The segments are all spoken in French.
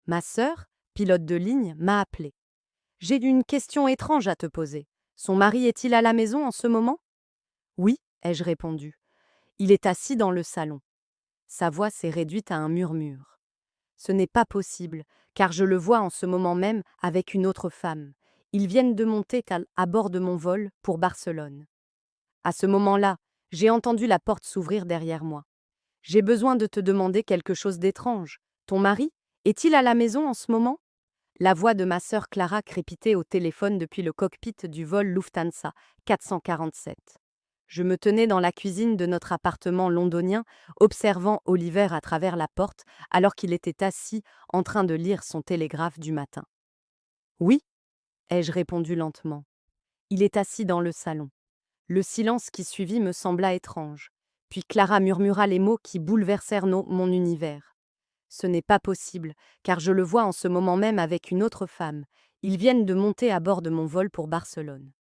Ma sœur, pilote de ligne, m'a appelé. J'ai une question étrange à te poser. Son mari est-il à la maison en ce moment? Oui, ai-je répondu. Il est assis dans le salon. Sa voix s'est réduite à un murmure. Ce n'est pas possible, car je le vois en ce moment même avec une autre femme. Ils viennent de monter à bord de mon vol pour Barcelone. À ce moment-là, j'ai entendu la porte s'ouvrir derrière moi. J'ai besoin de te demander quelque chose d'étrange. Ton mari est-il à la maison en ce moment? La voix de ma sœur Clara crépitait au téléphone depuis le cockpit du vol Lufthansa 447. Je me tenais dans la cuisine de notre appartement londonien, observant Oliver à travers la porte, alors qu'il était assis en train de lire son télégraphe du matin. Oui, ai-je répondu lentement. Il est assis dans le salon. Le silence qui suivit me sembla étrange. Puis Clara murmura les mots qui bouleversèrent mon univers. Ce n'est pas possible, car je le vois en ce moment même avec une autre femme. Ils viennent de monter à bord de mon vol pour Barcelone.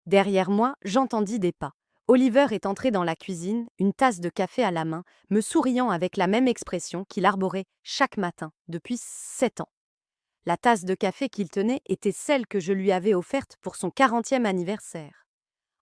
Derrière moi, j'entendis des pas. Oliver est entré dans la cuisine, une tasse de café à la main, me souriant avec la même expression qu'il arborait chaque matin depuis 7 ans. La tasse de café qu'il tenait était celle que je lui avais offerte pour son 40e anniversaire.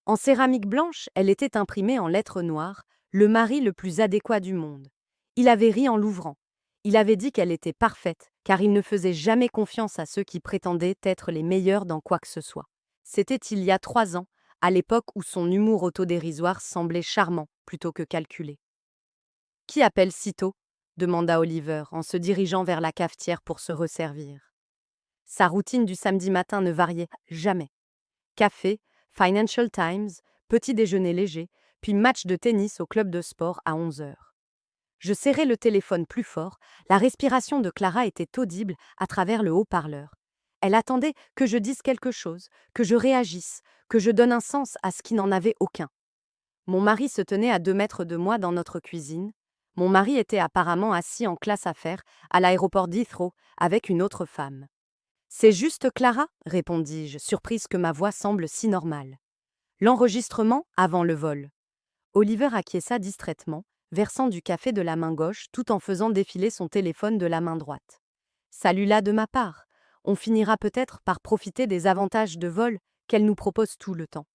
En céramique blanche, elle était imprimée en lettres noires, le mari le plus adéquat du monde. Il avait ri en l'ouvrant. Il avait dit qu'elle était parfaite, car il ne faisait jamais confiance à ceux qui prétendaient être les meilleurs dans quoi que ce soit. C'était il y a 3 ans, à l'époque où son humour autodérisoire semblait charmant plutôt que calculé. Qui appelle si tôt? Demanda Oliver en se dirigeant vers la cafetière pour se resservir. Sa routine du samedi matin ne variait jamais. Café, Financial Times, petit déjeuner léger, puis match de tennis au club de sport à 11 heures. Je serrai le téléphone plus fort, la respiration de Clara était audible à travers le haut-parleur. Elle attendait que je dise quelque chose, que je réagisse, que je donne un sens à ce qui n'en avait aucun. Mon mari se tenait à 2 mètres de moi dans notre cuisine. Mon mari était apparemment assis en classe affaires à l'aéroport d'Heathrow avec une autre femme. C'est juste Clara, répondis-je, surprise que ma voix semble si normale. L'enregistrement avant le vol. Oliver acquiesça distraitement, versant du café de la main gauche tout en faisant défiler son téléphone de la main droite. Salut-là de ma part. On finira peut-être par profiter des avantages de vol qu'elle nous propose tout le temps.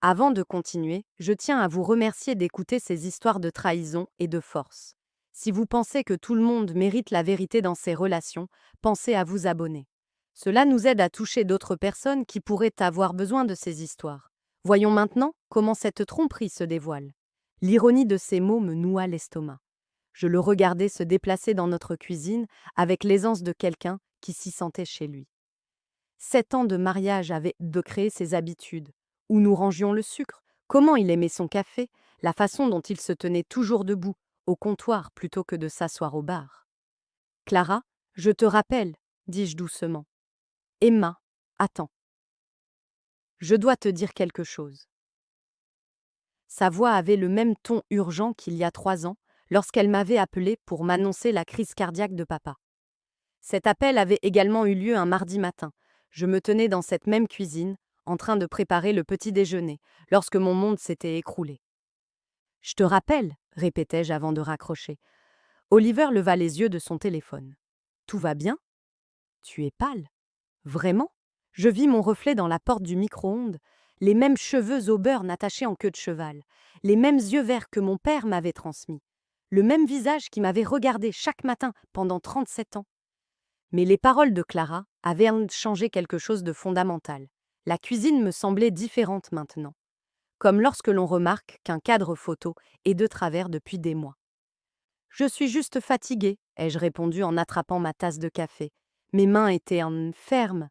Avant de continuer, je tiens à vous remercier d'écouter ces histoires de trahison et de force. Si vous pensez que tout le monde mérite la vérité dans ses relations, pensez à vous abonner. Cela nous aide à toucher d'autres personnes qui pourraient avoir besoin de ces histoires. Voyons maintenant comment cette tromperie se dévoile. L'ironie de ces mots me noua l'estomac. Je le regardais se déplacer dans notre cuisine avec l'aisance de quelqu'un qui s'y sentait chez lui. 7 ans de mariage avaient de créer ses habitudes. Où nous rangions le sucre, comment il aimait son café, la façon dont il se tenait toujours debout, au comptoir plutôt que de s'asseoir au bar. Clara, je te rappelle, dis-je doucement. Emma, attends. Je dois te dire quelque chose. Sa voix avait le même ton urgent qu'il y a 3 ans, lorsqu'elle m'avait appelé pour m'annoncer la crise cardiaque de papa. Cet appel avait également eu lieu un mardi matin. Je me tenais dans cette même cuisine, en train de préparer le petit déjeuner, lorsque mon monde s'était écroulé. Je te rappelle, répétai-je avant de raccrocher. Oliver leva les yeux de son téléphone. Tout va bien? Tu es pâle. Vraiment? Je vis mon reflet dans la porte du micro-ondes, les mêmes cheveux au beurre attachés en queue de cheval, les mêmes yeux verts que mon père m'avait transmis, le même visage qui m'avait regardé chaque matin pendant 37 ans. Mais les paroles de Clara avaient changé quelque chose de fondamental. La cuisine me semblait différente maintenant, comme lorsque l'on remarque qu'un cadre photo est de travers depuis des mois. Je suis juste fatiguée, ai-je répondu en attrapant ma tasse de café. Mes mains étaient fermes.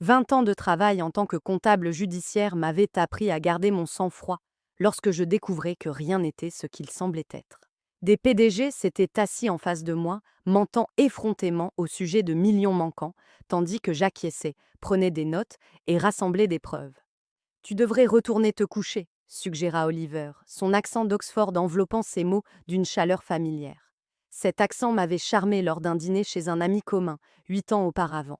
20 ans de travail en tant que comptable judiciaire m'avaient appris à garder mon sang-froid lorsque je découvrais que rien n'était ce qu'il semblait être. Des PDG s'étaient assis en face de moi, mentant effrontément au sujet de millions manquants, tandis que j'acquiesçais, prenais des notes et rassemblais des preuves. Tu devrais retourner te coucher, suggéra Oliver, son accent d'Oxford enveloppant ses mots d'une chaleur familière. Cet accent m'avait charmé lors d'un dîner chez un ami commun, 8 ans auparavant.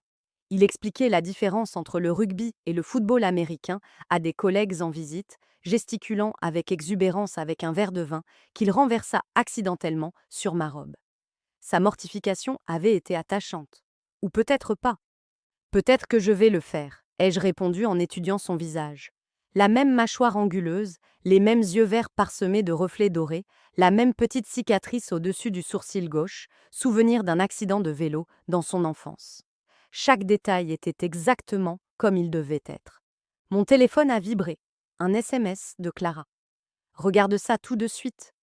Il expliquait la différence entre le rugby et le football américain à des collègues en visite, gesticulant avec exubérance avec un verre de vin qu'il renversa accidentellement sur ma robe. sa mortification avait été attachante. Ou peut-être pas. Peut-être que je vais le faire, ai-je répondu en étudiant son visage. La même mâchoire anguleuse, les mêmes yeux verts parsemés de reflets dorés, la même petite cicatrice au-dessus du sourcil gauche, souvenir d'un accident de vélo dans son enfance. Chaque détail était exactement comme il devait être. Mon téléphone a vibré. Un SMS de Clara. Regarde ça tout de suite.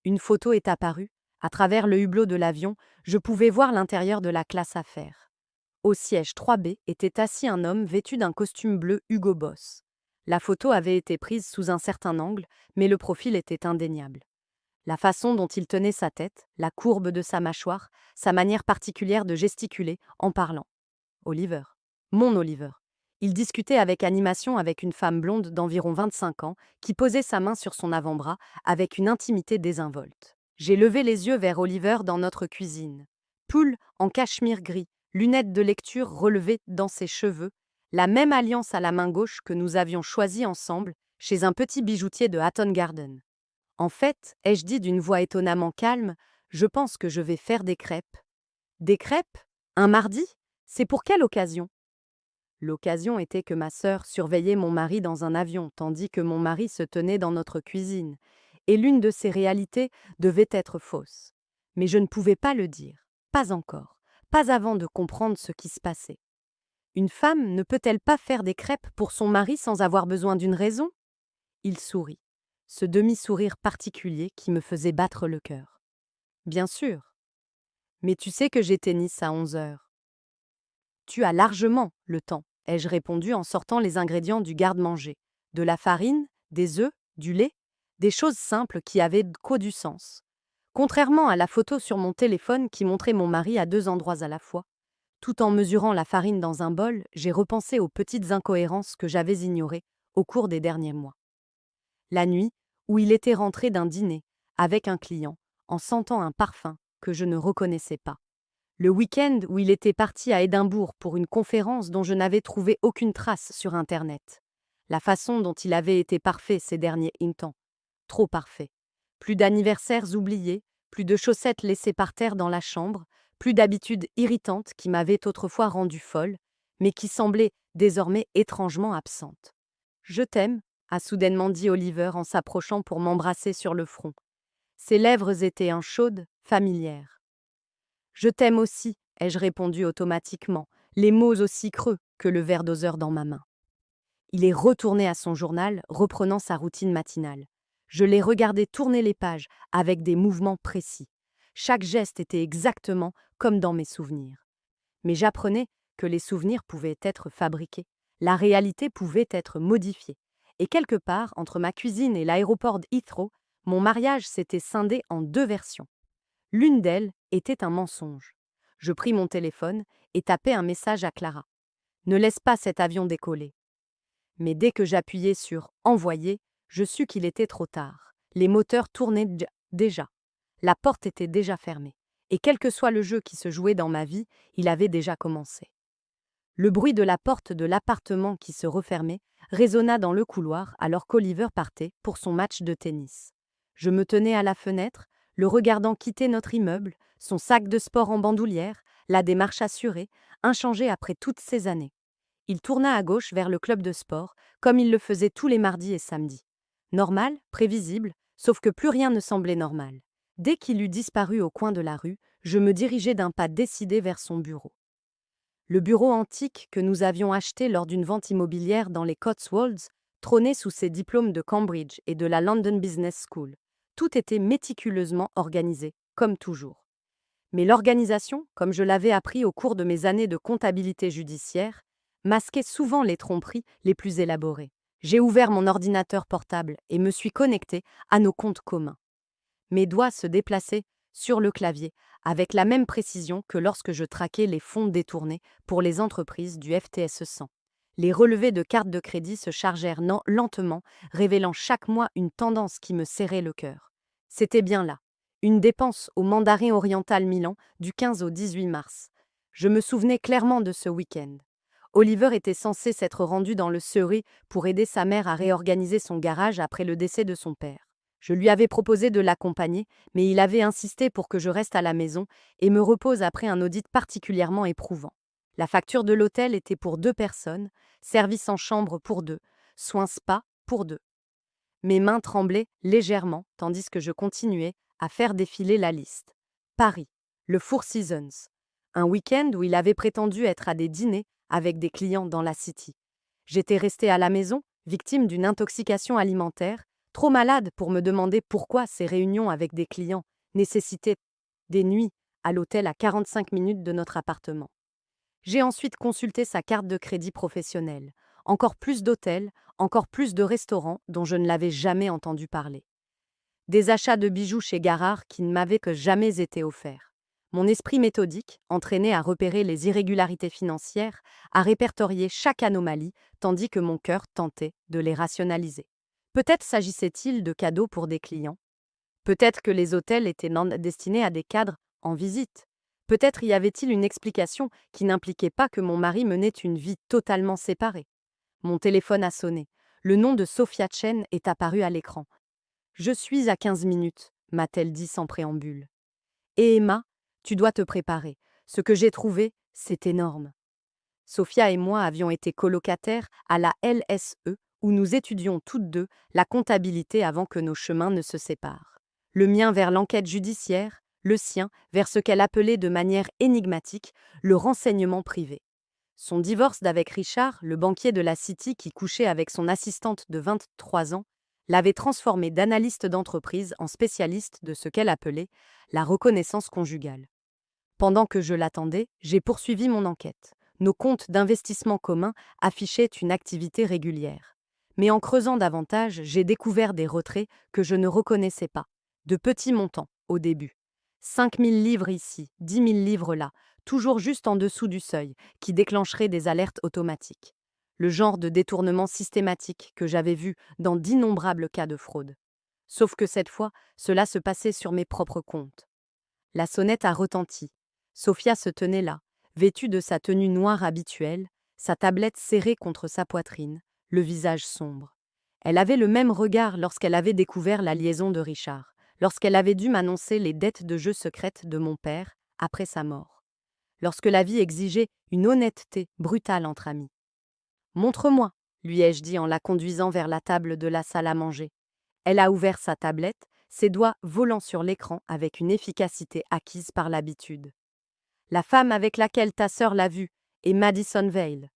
Une photo est apparue. À travers le hublot de l'avion, je pouvais voir l'intérieur de la classe affaires. Au siège 3B était assis un homme vêtu d'un costume bleu Hugo Boss. La photo avait été prise sous un certain angle, mais le profil était indéniable. La façon dont il tenait sa tête, la courbe de sa mâchoire, sa manière particulière de gesticuler en parlant. Oliver. Mon Oliver. Il discutait avec animation avec une femme blonde d'environ 25 ans qui posait sa main sur son avant-bras avec une intimité désinvolte. J'ai levé les yeux vers Oliver dans notre cuisine. Pull en cachemire gris, lunettes de lecture relevées dans ses cheveux, la même alliance à la main gauche que nous avions choisie ensemble chez un petit bijoutier de Hatton Garden. En fait, ai-je dit d'une voix étonnamment calme, je pense que je vais faire des crêpes. Des crêpes? Un mardi? C'est pour quelle occasion? L'occasion était que ma sœur surveillait mon mari dans un avion, tandis que mon mari se tenait dans notre cuisine, et l'une de ces réalités devait être fausse. Mais je ne pouvais pas le dire, pas encore, pas avant de comprendre ce qui se passait. Une femme ne peut-elle pas faire des crêpes pour son mari sans avoir besoin d'une raison? Il sourit, ce demi-sourire particulier qui me faisait battre le cœur. Bien sûr. Mais tu sais que j'ai tennis à 11 heures. Tu as largement le temps, ai-je répondu en sortant les ingrédients du garde-manger. De la farine, des œufs, du lait, des choses simples qui avaient qu'au du sens. Contrairement à la photo sur mon téléphone qui montrait mon mari à 2 endroits à la fois. Tout en mesurant la farine dans un bol, j'ai repensé aux petites incohérences que j'avais ignorées au cours des derniers mois. La nuit, où il était rentré d'un dîner, avec un client, en sentant un parfum que je ne reconnaissais pas. Le week-end où il était parti à Édimbourg pour une conférence dont je n'avais trouvé aucune trace sur Internet. La façon dont il avait été parfait ces derniers instants. Trop parfait. Plus d'anniversaires oubliés, plus de chaussettes laissées par terre dans la chambre, plus d'habitudes irritantes qui m'avaient autrefois rendue folle, mais qui semblaient désormais étrangement absentes. « Je t'aime », a soudainement dit Oliver en s'approchant pour m'embrasser sur le front. Ses lèvres étaient chaudes, familières. « Je t'aime aussi, ai-je répondu automatiquement, les mots aussi creux que le verre doseur dans ma main. Il est retourné à son journal, reprenant sa routine matinale. Je l'ai regardé tourner les pages avec des mouvements précis. Chaque geste était exactement comme dans mes souvenirs. Mais j'apprenais que les souvenirs pouvaient être fabriqués. La réalité pouvait être modifiée. Et quelque part, entre ma cuisine et l'aéroport d'Heathrow, mon mariage s'était scindé en 2 versions. L'une d'elles était un mensonge. Je pris mon téléphone et tapai un message à Clara. « Ne laisse pas cet avion décoller. » Mais dès que j'appuyais sur « Envoyer », je sus qu'il était trop tard. Les moteurs tournaient déjà. La porte était déjà fermée. Et quel que soit le jeu qui se jouait dans ma vie, il avait déjà commencé. Le bruit de la porte de l'appartement qui se refermait résonna dans le couloir alors qu'Oliver partait pour son match de tennis. Je me tenais à la fenêtre, le regardant quitter notre immeuble, son sac de sport en bandoulière, la démarche assurée, inchangée après toutes ces années. Il tourna à gauche vers le club de sport, comme il le faisait tous les mardis et samedis. Normal, prévisible, sauf que plus rien ne semblait normal. Dès qu'il eut disparu au coin de la rue, je me dirigeai d'un pas décidé vers son bureau. Le bureau antique que nous avions acheté lors d'une vente immobilière dans les Cotswolds trônait sous ses diplômes de Cambridge et de la London Business School. Tout était méticuleusement organisé, comme toujours. Mais l'organisation, comme je l'avais appris au cours de mes années de comptabilité judiciaire, masquait souvent les tromperies les plus élaborées. J'ai ouvert mon ordinateur portable et me suis connecté à nos comptes communs. Mes doigts se déplaçaient sur le clavier avec la même précision que lorsque je traquais les fonds détournés pour les entreprises du FTSE 100. Les relevés de cartes de crédit se chargèrent lentement, révélant chaque mois une tendance qui me serrait le cœur. C'était bien là, une dépense au Mandarin Oriental Milan du 15 au 18 mars. Je me souvenais clairement de ce week-end. Oliver était censé s'être rendu dans le Surrey pour aider sa mère à réorganiser son garage après le décès de son père. Je lui avais proposé de l'accompagner, mais il avait insisté pour que je reste à la maison et me repose après un audit particulièrement éprouvant. La facture de l'hôtel était pour 2 personnes, service en chambre pour 2, soins spa pour 2. Mes mains tremblaient légèrement tandis que je continuais à faire défiler la liste. Paris, le Four Seasons. Un week-end où il avait prétendu être à des dîners avec des clients dans la City. J'étais restée à la maison, victime d'une intoxication alimentaire, trop malade pour me demander pourquoi ces réunions avec des clients nécessitaient des nuits à l'hôtel à 45 minutes de notre appartement. J'ai ensuite consulté sa carte de crédit professionnelle. Encore plus d'hôtels, encore plus de restaurants dont je ne l'avais jamais entendu parler. Des achats de bijoux chez Garard qui ne m'avaient que jamais été offerts. Mon esprit méthodique, entraîné à repérer les irrégularités financières, à répertorier chaque anomalie, tandis que mon cœur tentait de les rationaliser. Peut-être s'agissait-il de cadeaux pour des clients. Peut-être que les hôtels étaient destinés à des cadres en visite. Peut-être y avait-il une explication qui n'impliquait pas que mon mari menait une vie totalement séparée. Mon téléphone a sonné. Le nom de Sophia Chen est apparu à l'écran. Je suis à 15 minutes, m'a-t-elle dit sans préambule. Et Emma, tu dois te préparer. Ce que j'ai trouvé, c'est énorme. Sophia et moi avions été colocataires à la LSE, où nous étudions toutes deux la comptabilité avant que nos chemins ne se séparent. Le mien vers l'enquête judiciaire, le sien vers ce qu'elle appelait de manière énigmatique le renseignement privé. Son divorce d'avec Richard, le banquier de la City qui couchait avec son assistante de 23 ans, l'avait transformé d'analyste d'entreprise en spécialiste de ce qu'elle appelait la reconnaissance conjugale. Pendant que je l'attendais, j'ai poursuivi mon enquête. Nos comptes d'investissement communs affichaient une activité régulière. Mais en creusant davantage, j'ai découvert des retraits que je ne reconnaissais pas. De petits montants, au début. 5 000 livres ici, 10 000 livres là, toujours juste en dessous du seuil, qui déclencherait des alertes automatiques. Le genre de détournement systématique que j'avais vu dans d'innombrables cas de fraude. Sauf que cette fois, cela se passait sur mes propres comptes. La sonnette a retenti. Sophia se tenait là, vêtue de sa tenue noire habituelle, sa tablette serrée contre sa poitrine, le visage sombre. Elle avait le même regard lorsqu'elle avait découvert la liaison de Richard, lorsqu'elle avait dû m'annoncer les dettes de jeu secrètes de mon père après sa mort, lorsque la vie exigeait une honnêteté brutale entre amis. « Montre-moi », lui ai-je dit en la conduisant vers la table de la salle à manger. Elle a ouvert sa tablette, ses doigts volant sur l'écran avec une efficacité acquise par l'habitude. La femme avec laquelle ta sœur l'a vue est Madison Vale.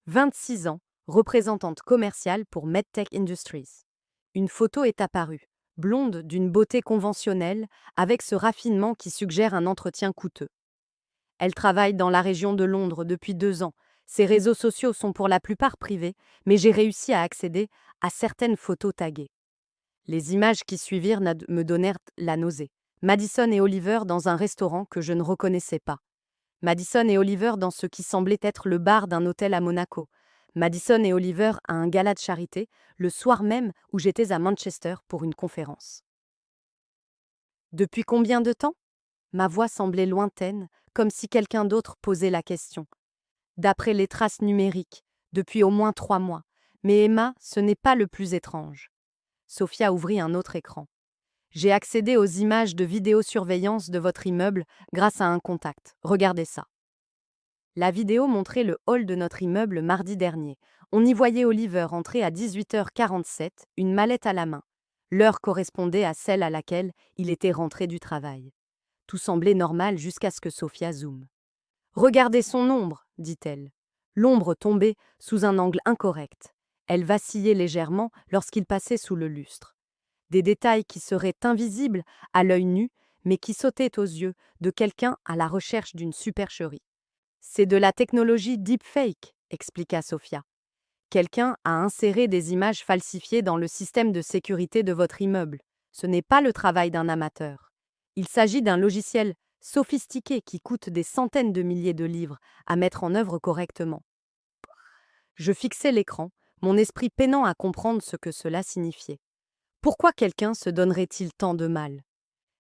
26 ans, représentante commerciale pour MedTech Industries. Une photo est apparue, blonde d'une beauté conventionnelle, avec ce raffinement qui suggère un entretien coûteux. Elle travaille dans la région de Londres depuis 2 ans. Ses réseaux sociaux sont pour la plupart privés, mais j'ai réussi à accéder à certaines photos taguées. Les images qui suivirent me donnèrent la nausée. Madison et Oliver dans un restaurant que je ne reconnaissais pas. Madison et Oliver dans ce qui semblait être le bar d'un hôtel à Monaco. Madison et Oliver à un gala de charité, le soir même où j'étais à Manchester pour une conférence. Depuis combien de temps ? Ma voix semblait lointaine, comme si quelqu'un d'autre posait la question. D'après les traces numériques, depuis au moins 3 mois. Mais Emma, ce n'est pas le plus étrange. Sophia ouvrit un autre écran. J'ai accédé aux images de vidéosurveillance de votre immeuble grâce à un contact. Regardez ça. La vidéo montrait le hall de notre immeuble mardi dernier. On y voyait Oliver entrer à 18h47, une mallette à la main. L'heure correspondait à celle à laquelle il était rentré du travail. Tout semblait normal jusqu'à ce que Sophia zoome. « Regardez son ombre », dit-elle. L'ombre tombait sous un angle incorrect. Elle vacillait légèrement lorsqu'il passait sous le lustre. Des détails qui seraient invisibles à l'œil nu, mais qui sautaient aux yeux de quelqu'un à la recherche d'une supercherie. « C'est de la technologie deepfake », expliqua Sophia. Quelqu'un a inséré des images falsifiées dans le système de sécurité de votre immeuble. Ce n'est pas le travail d'un amateur. Il s'agit d'un logiciel sophistiqué qui coûte des centaines de milliers de livres à mettre en œuvre correctement. Je fixais l'écran, mon esprit peinant à comprendre ce que cela signifiait. Pourquoi quelqu'un se donnerait-il tant de mal ?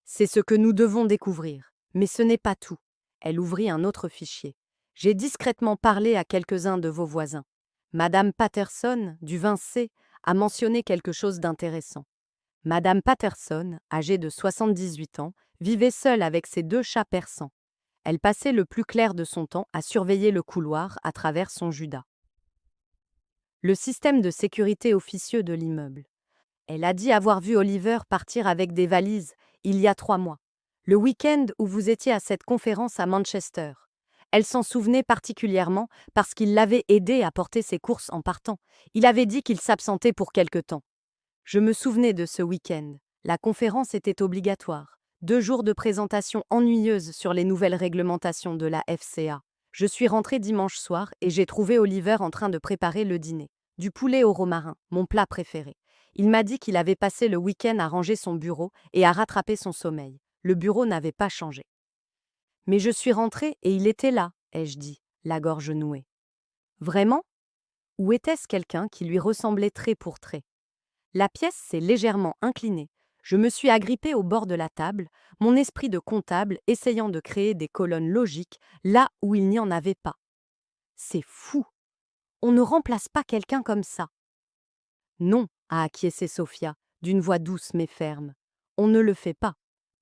C'est ce que nous devons découvrir. Mais ce n'est pas tout. Elle ouvrit un autre fichier. J'ai discrètement parlé à quelques-uns de vos voisins. Madame Patterson, du 20C, a mentionné quelque chose d'intéressant. Madame Patterson, âgée de 78 ans, vivait seule avec ses 2 chats persans. Elle passait le plus clair de son temps à surveiller le couloir à travers son Judas. Le système de sécurité officieux de l'immeuble. Elle a dit avoir vu Oliver partir avec des valises il y a 3 mois, le week-end où vous étiez à cette conférence à Manchester. Elle s'en souvenait particulièrement parce qu'il l'avait aidé à porter ses courses en partant. Il avait dit qu'il s'absentait pour quelque temps. Je me souvenais de ce week-end. La conférence était obligatoire. 2 jours de présentation ennuyeuse sur les nouvelles réglementations de la FCA. Je suis rentrée dimanche soir et j'ai trouvé Oliver en train de préparer le dîner. Du poulet au romarin, mon plat préféré. Il m'a dit qu'il avait passé le week-end à ranger son bureau et à rattraper son sommeil. Le bureau n'avait pas changé. Mais je suis rentrée et il était là, ai-je dit, la gorge nouée. Vraiment? Ou était-ce quelqu'un qui lui ressemblait trait pour trait? La pièce s'est légèrement inclinée. Je me suis agrippée au bord de la table, mon esprit de comptable essayant de créer des colonnes logiques là où il n'y en avait pas. C'est fou! On ne remplace pas quelqu'un comme ça. Non, a acquiescé Sophia, d'une voix douce mais ferme. On ne le fait pas.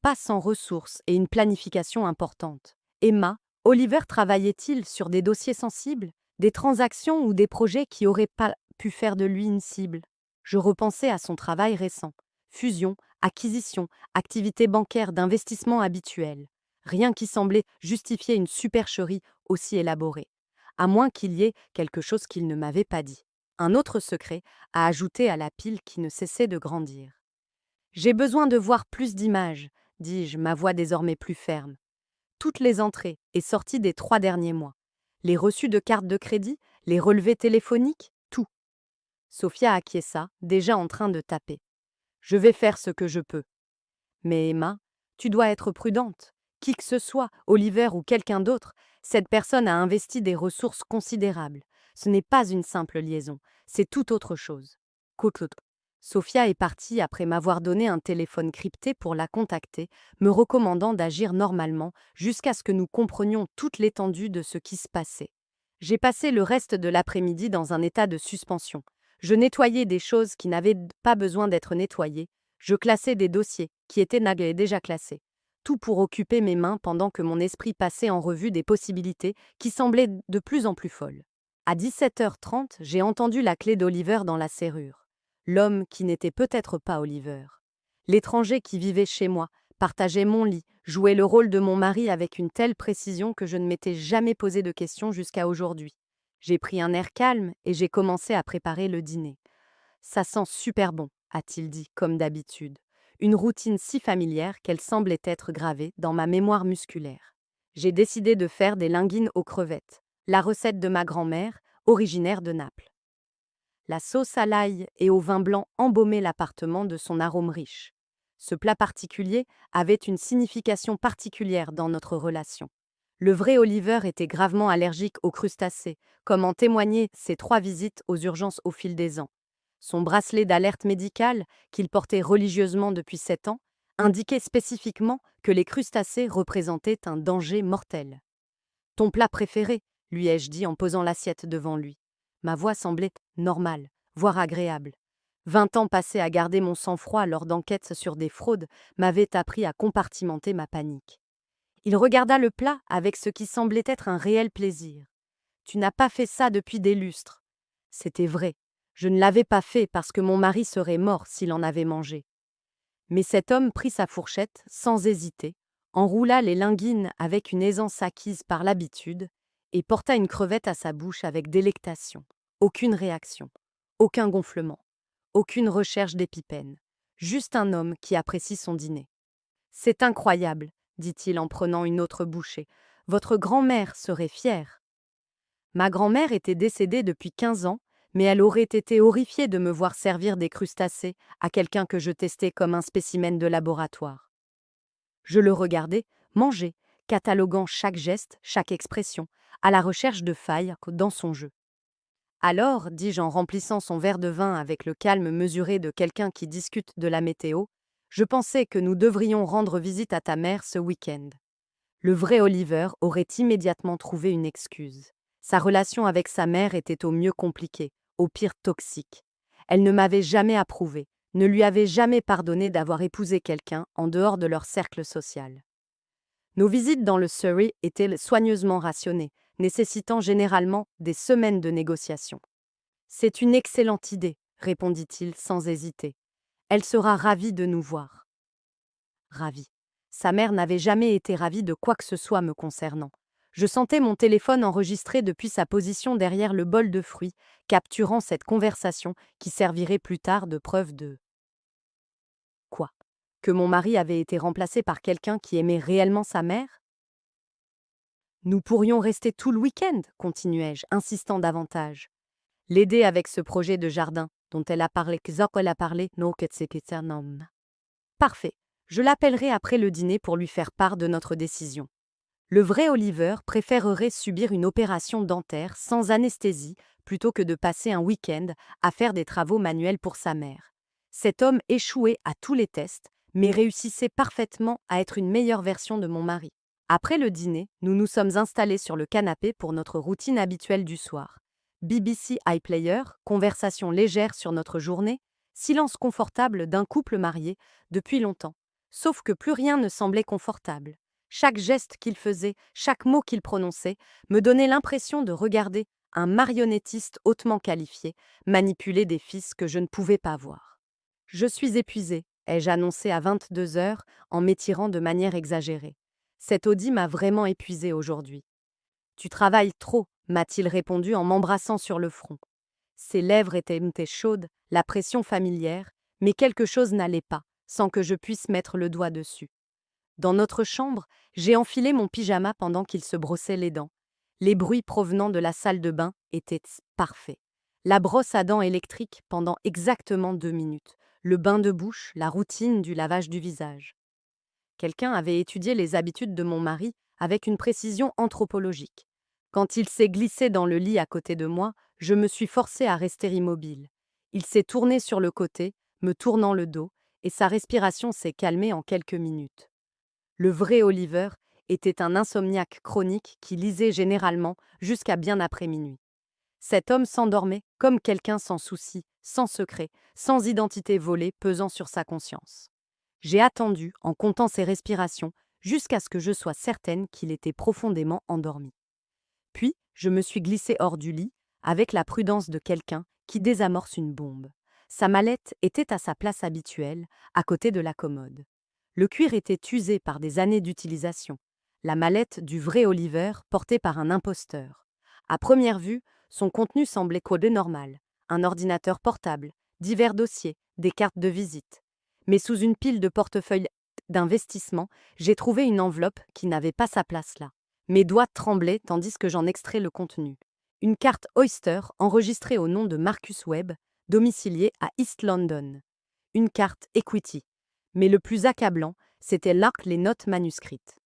Pas sans ressources et une planification importante. Emma, Oliver travaillait-il sur des dossiers sensibles, des transactions ou des projets qui auraient pas pu faire de lui une cible? Je repensais à son travail récent. Fusion, acquisition, activité bancaire d'investissement habituelle. Rien qui semblait justifier une supercherie aussi élaborée. À moins qu'il y ait quelque chose qu'il ne m'avait pas dit. Un autre secret à ajouter à la pile qui ne cessait de grandir. J'ai besoin de voir plus d'images, dis-je, ma voix désormais plus ferme. Toutes les entrées et sorties des 3 derniers mois. Les reçus de cartes de crédit, les relevés téléphoniques, tout. Sophia acquiesça, déjà en train de taper. Je vais faire ce que je peux. Mais Emma, tu dois être prudente. Qui que ce soit, Oliver ou quelqu'un d'autre, cette personne a investi des ressources considérables. Ce n'est pas une simple liaison, c'est tout autre chose. Coute. Sophia est partie après m'avoir donné un téléphone crypté pour la contacter, me recommandant d'agir normalement jusqu'à ce que nous comprenions toute l'étendue de ce qui se passait. J'ai passé le reste de l'après-midi dans un état de suspension. Je nettoyais des choses qui n'avaient pas besoin d'être nettoyées. Je classais des dossiers qui étaient déjà classés. Tout pour occuper mes mains pendant que mon esprit passait en revue des possibilités qui semblaient de plus en plus folles. À 17h30, j'ai entendu la clé d'Oliver dans la serrure. L'homme qui n'était peut-être pas Oliver. L'étranger qui vivait chez moi, partageait mon lit, jouait le rôle de mon mari avec une telle précision que je ne m'étais jamais posé de questions jusqu'à aujourd'hui. J'ai pris un air calme et j'ai commencé à préparer le dîner. Ça sent super bon, a-t-il dit, comme d'habitude. Une routine si familière qu'elle semblait être gravée dans ma mémoire musculaire. J'ai décidé de faire des linguines aux crevettes, la recette de ma grand-mère, originaire de Naples. La sauce à l'ail et au vin blanc embaumait l'appartement de son arôme riche. Ce plat particulier avait une signification particulière dans notre relation. Le vrai Oliver était gravement allergique aux crustacés, comme en témoignaient ses 3 visites aux urgences au fil des ans. Son bracelet d'alerte médicale, qu'il portait religieusement depuis 7 ans, indiquait spécifiquement que les crustacés représentaient un danger mortel. « Ton plat préféré ?» lui ai-je dit en posant l'assiette devant lui. Ma voix semblait normale, voire agréable. 20 ans passés à garder mon sang-froid lors d'enquêtes sur des fraudes m'avaient appris à compartimenter ma panique. Il regarda le plat avec ce qui semblait être un réel plaisir. « Tu n'as pas fait ça depuis des lustres. » C'était vrai. Je ne l'avais pas fait parce que mon mari serait mort s'il en avait mangé. Mais cet homme prit sa fourchette, sans hésiter, enroula les linguines avec une aisance acquise par l'habitude et porta une crevette à sa bouche avec délectation. Aucune réaction, aucun gonflement, aucune recherche d'épipène. Juste un homme qui apprécie son dîner. « C'est incroyable, dit-il en prenant une autre bouchée. Votre grand-mère serait fière. » Ma grand-mère était décédée depuis 15 ans, mais elle aurait été horrifiée de me voir servir des crustacés à quelqu'un que je testais comme un spécimen de laboratoire. Je le regardais manger, cataloguant chaque geste, chaque expression, à la recherche de failles dans son jeu. Alors, dis-je en remplissant son verre de vin avec le calme mesuré de quelqu'un qui discute de la météo, je pensais que nous devrions rendre visite à ta mère ce week-end. Le vrai Oliver aurait immédiatement trouvé une excuse. Sa relation avec sa mère était au mieux compliquée, au pire toxique. Elle ne m'avait jamais approuvé, ne lui avait jamais pardonné d'avoir épousé quelqu'un en dehors de leur cercle social. Nos visites dans le Surrey étaient soigneusement rationnées, nécessitant généralement des semaines de négociations. C'est une excellente idée, répondit-il sans hésiter. Elle sera ravie de nous voir. Ravie. Sa mère n'avait jamais été ravie de quoi que ce soit me concernant. Je sentais mon téléphone enregistré depuis sa position derrière le bol de fruits, capturant cette conversation qui servirait plus tard de preuve de… Quoi? Que mon mari avait été remplacé par quelqu'un qui aimait réellement sa mère? Nous pourrions rester tout le week-end, continuai-je, insistant davantage. L'aider avec ce projet de jardin dont elle a parlé, non. Parfait. Je l'appellerai après le dîner pour lui faire part de notre décision. Le vrai Oliver préférerait subir une opération dentaire sans anesthésie plutôt que de passer un week-end à faire des travaux manuels pour sa mère. Cet homme échouait à tous les tests, mais réussissait parfaitement à être une meilleure version de mon mari. Après le dîner, nous nous sommes installés sur le canapé pour notre routine habituelle du soir. BBC iPlayer, conversation légère sur notre journée, silence confortable d'un couple marié depuis longtemps. Sauf que plus rien ne semblait confortable. Chaque geste qu'il faisait, chaque mot qu'il prononçait, me donnait l'impression de regarder un marionnettiste hautement qualifié manipuler des fils que je ne pouvais pas voir. « Je suis épuisée », ai-je annoncé à 22 heures en m'étirant de manière exagérée. Cet Audi m'a vraiment épuisée aujourd'hui. « Tu travailles trop », m'a-t-il répondu en m'embrassant sur le front. Ses lèvres étaient chaudes, la pression familière, mais quelque chose n'allait pas, sans que je puisse mettre le doigt dessus. Dans notre chambre, j'ai enfilé mon pyjama pendant qu'il se brossait les dents. Les bruits provenant de la salle de bain étaient parfaits. La brosse à dents électrique pendant exactement 2 minutes. Le bain de bouche, la routine du lavage du visage. Quelqu'un avait étudié les habitudes de mon mari avec une précision anthropologique. Quand il s'est glissé dans le lit à côté de moi, je me suis forcée à rester immobile. Il s'est tourné sur le côté, me tournant le dos, et sa respiration s'est calmée en quelques minutes. Le vrai Oliver était un insomniaque chronique qui lisait généralement jusqu'à bien après minuit. Cet homme s'endormait comme quelqu'un sans souci, sans secret, sans identité volée pesant sur sa conscience. J'ai attendu, en comptant ses respirations, jusqu'à ce que je sois certaine qu'il était profondément endormi. Puis, je me suis glissée hors du lit, avec la prudence de quelqu'un qui désamorce une bombe. Sa mallette était à sa place habituelle, à côté de la commode. Le cuir était usé par des années d'utilisation. La mallette du vrai Oliver portée par un imposteur. À première vue, son contenu semblait codé normal. Un ordinateur portable, divers dossiers, des cartes de visite. Mais sous une pile de portefeuilles d'investissement, j'ai trouvé une enveloppe qui n'avait pas sa place là. Mes doigts tremblaient tandis que j'en extrais le contenu. Une carte Oyster enregistrée au nom de Marcus Webb, domicilié à East London. Une carte Equity. Mais le plus accablant, c'était là les notes manuscrites.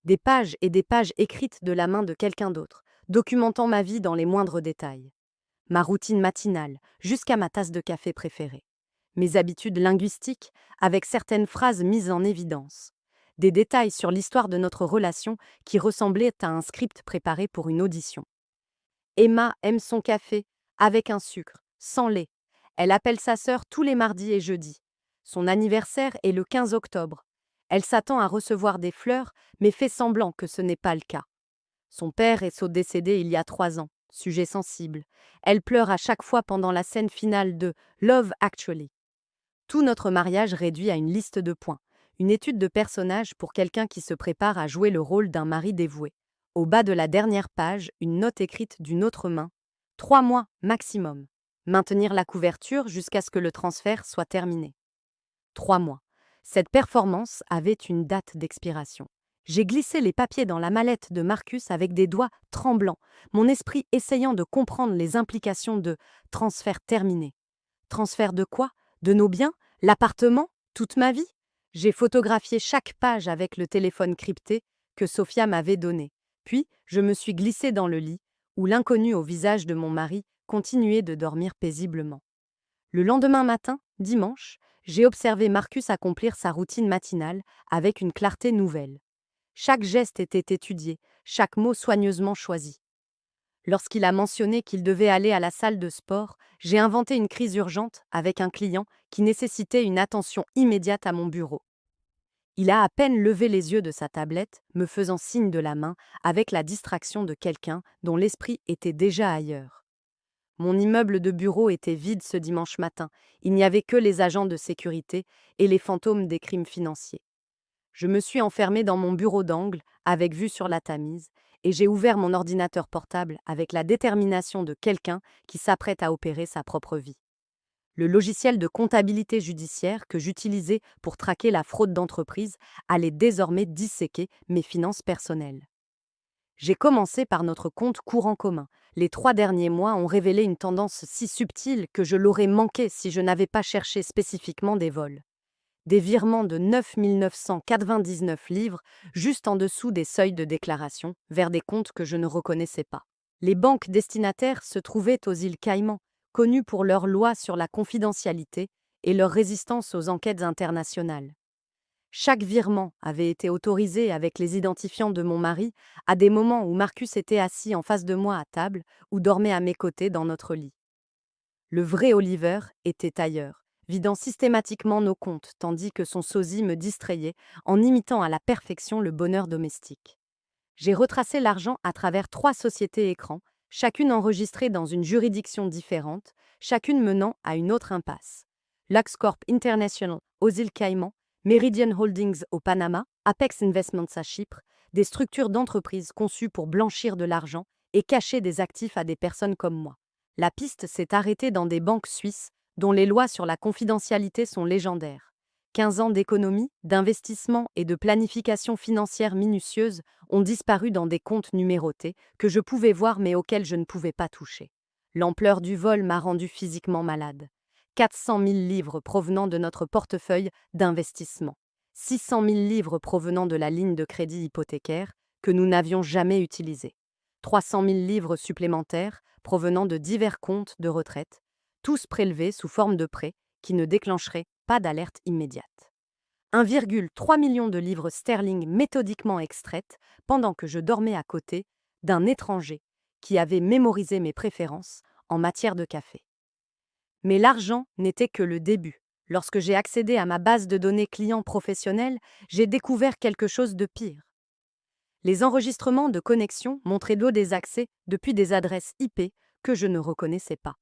Des pages et des pages écrites de la main de quelqu'un d'autre, documentant ma vie dans les moindres détails. Ma routine matinale, jusqu'à ma tasse de café préférée. Mes habitudes linguistiques, avec certaines phrases mises en évidence. Des détails sur l'histoire de notre relation qui ressemblaient à un script préparé pour une audition. Emma aime son café, avec un sucre, sans lait. Elle appelle sa sœur tous les mardis et jeudis. Son anniversaire est le 15 octobre. Elle s'attend à recevoir des fleurs, mais fait semblant que ce n'est pas le cas. Son père est décédé il y a 3 ans, sujet sensible. Elle pleure à chaque fois pendant la scène finale de Love Actually. Tout notre mariage réduit à une liste de points, une étude de personnage pour quelqu'un qui se prépare à jouer le rôle d'un mari dévoué. Au bas de la dernière page, une note écrite d'une autre main. 3 mois maximum. Maintenir la couverture jusqu'à ce que le transfert soit terminé. 3 mois. Cette performance avait une date d'expiration. J'ai glissé les papiers dans la mallette de Marcus avec des doigts tremblants, mon esprit essayant de comprendre les implications de « transfert terminé ». Transfert de quoi? De nos biens? L'appartement? Toute ma vie? J'ai photographié chaque page avec le téléphone crypté que Sophia m'avait donné. Puis, je me suis glissée dans le lit, où l'inconnu au visage de mon mari continuait de dormir paisiblement. Le lendemain matin, dimanche, j'ai observé Marcus accomplir sa routine matinale avec une clarté nouvelle. Chaque geste était étudié, chaque mot soigneusement choisi. Lorsqu'il a mentionné qu'il devait aller à la salle de sport, j'ai inventé une crise urgente avec un client qui nécessitait une attention immédiate à mon bureau. Il a à peine levé les yeux de sa tablette, me faisant signe de la main, avec la distraction de quelqu'un dont l'esprit était déjà ailleurs. Mon immeuble de bureau était vide ce dimanche matin. Il n'y avait que les agents de sécurité et les fantômes des crimes financiers. Je me suis enfermée dans mon bureau d'angle, avec vue sur la Tamise, et j'ai ouvert mon ordinateur portable avec la détermination de quelqu'un qui s'apprête à opérer sa propre vie. Le logiciel de comptabilité judiciaire que j'utilisais pour traquer la fraude d'entreprise allait désormais disséquer mes finances personnelles. J'ai commencé par notre compte courant commun. Les 3 derniers mois ont révélé une tendance si subtile que je l'aurais manqué si je n'avais pas cherché spécifiquement des vols. Des virements de 9 999 livres juste en dessous des seuils de déclaration vers des comptes que je ne reconnaissais pas. Les banques destinataires se trouvaient aux îles Caïmans, connues pour leur loi sur la confidentialité et leur résistance aux enquêtes internationales. Chaque virement avait été autorisé avec les identifiants de mon mari à des moments où Marcus était assis en face de moi à table ou dormait à mes côtés dans notre lit. Le vrai Oliver était ailleurs, vidant systématiquement nos comptes tandis que son sosie me distrayait en imitant à la perfection le bonheur domestique. J'ai retracé l'argent à travers 3 sociétés écrans, chacune enregistrée dans une juridiction différente, chacune menant à une autre impasse. LuxCorp International aux îles Caïmans, Meridian Holdings au Panama, Apex Investments à Chypre, des structures d'entreprise conçues pour blanchir de l'argent et cacher des actifs à des personnes comme moi. La piste s'est arrêtée dans des banques suisses dont les lois sur la confidentialité sont légendaires. 15 ans d'économie, d'investissement et de planification financière minutieuse ont disparu dans des comptes numérotés que je pouvais voir mais auxquels je ne pouvais pas toucher. L'ampleur du vol m'a rendu physiquement malade. 400 000 livres provenant de notre portefeuille d'investissement. 600 000 livres provenant de la ligne de crédit hypothécaire que nous n'avions jamais utilisée. 300 000 livres supplémentaires provenant de divers comptes de retraite, tous prélevés sous forme de prêts qui ne déclencheraient pas d'alerte immédiate. 1,3 million de livres sterling méthodiquement extraites pendant que je dormais à côté d'un étranger qui avait mémorisé mes préférences en matière de café. Mais l'argent n'était que le début. Lorsque j'ai accédé à ma base de données clients professionnels, j'ai découvert quelque chose de pire. Les enregistrements de connexion montraient des accès depuis des adresses IP que je ne reconnaissais pas.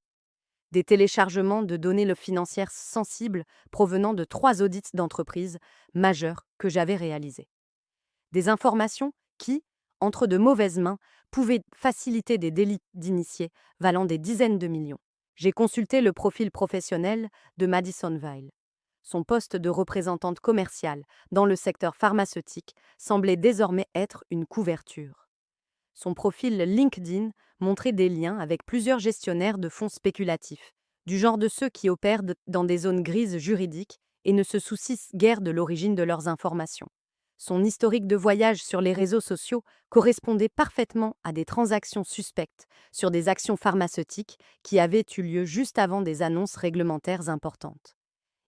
Des téléchargements de données financières sensibles provenant de 3 audits d'entreprises majeures que j'avais réalisés. Des informations qui, entre de mauvaises mains, pouvaient faciliter des délits d'initiés valant des dizaines de millions. J'ai consulté le profil professionnel de Madison Weil. Son poste de représentante commerciale dans le secteur pharmaceutique semblait désormais être une couverture. Son profil LinkedIn montrait des liens avec plusieurs gestionnaires de fonds spéculatifs, du genre de ceux qui opèrent dans des zones grises juridiques et ne se soucient guère de l'origine de leurs informations. Son historique de voyage sur les réseaux sociaux correspondait parfaitement à des transactions suspectes sur des actions pharmaceutiques qui avaient eu lieu juste avant des annonces réglementaires importantes.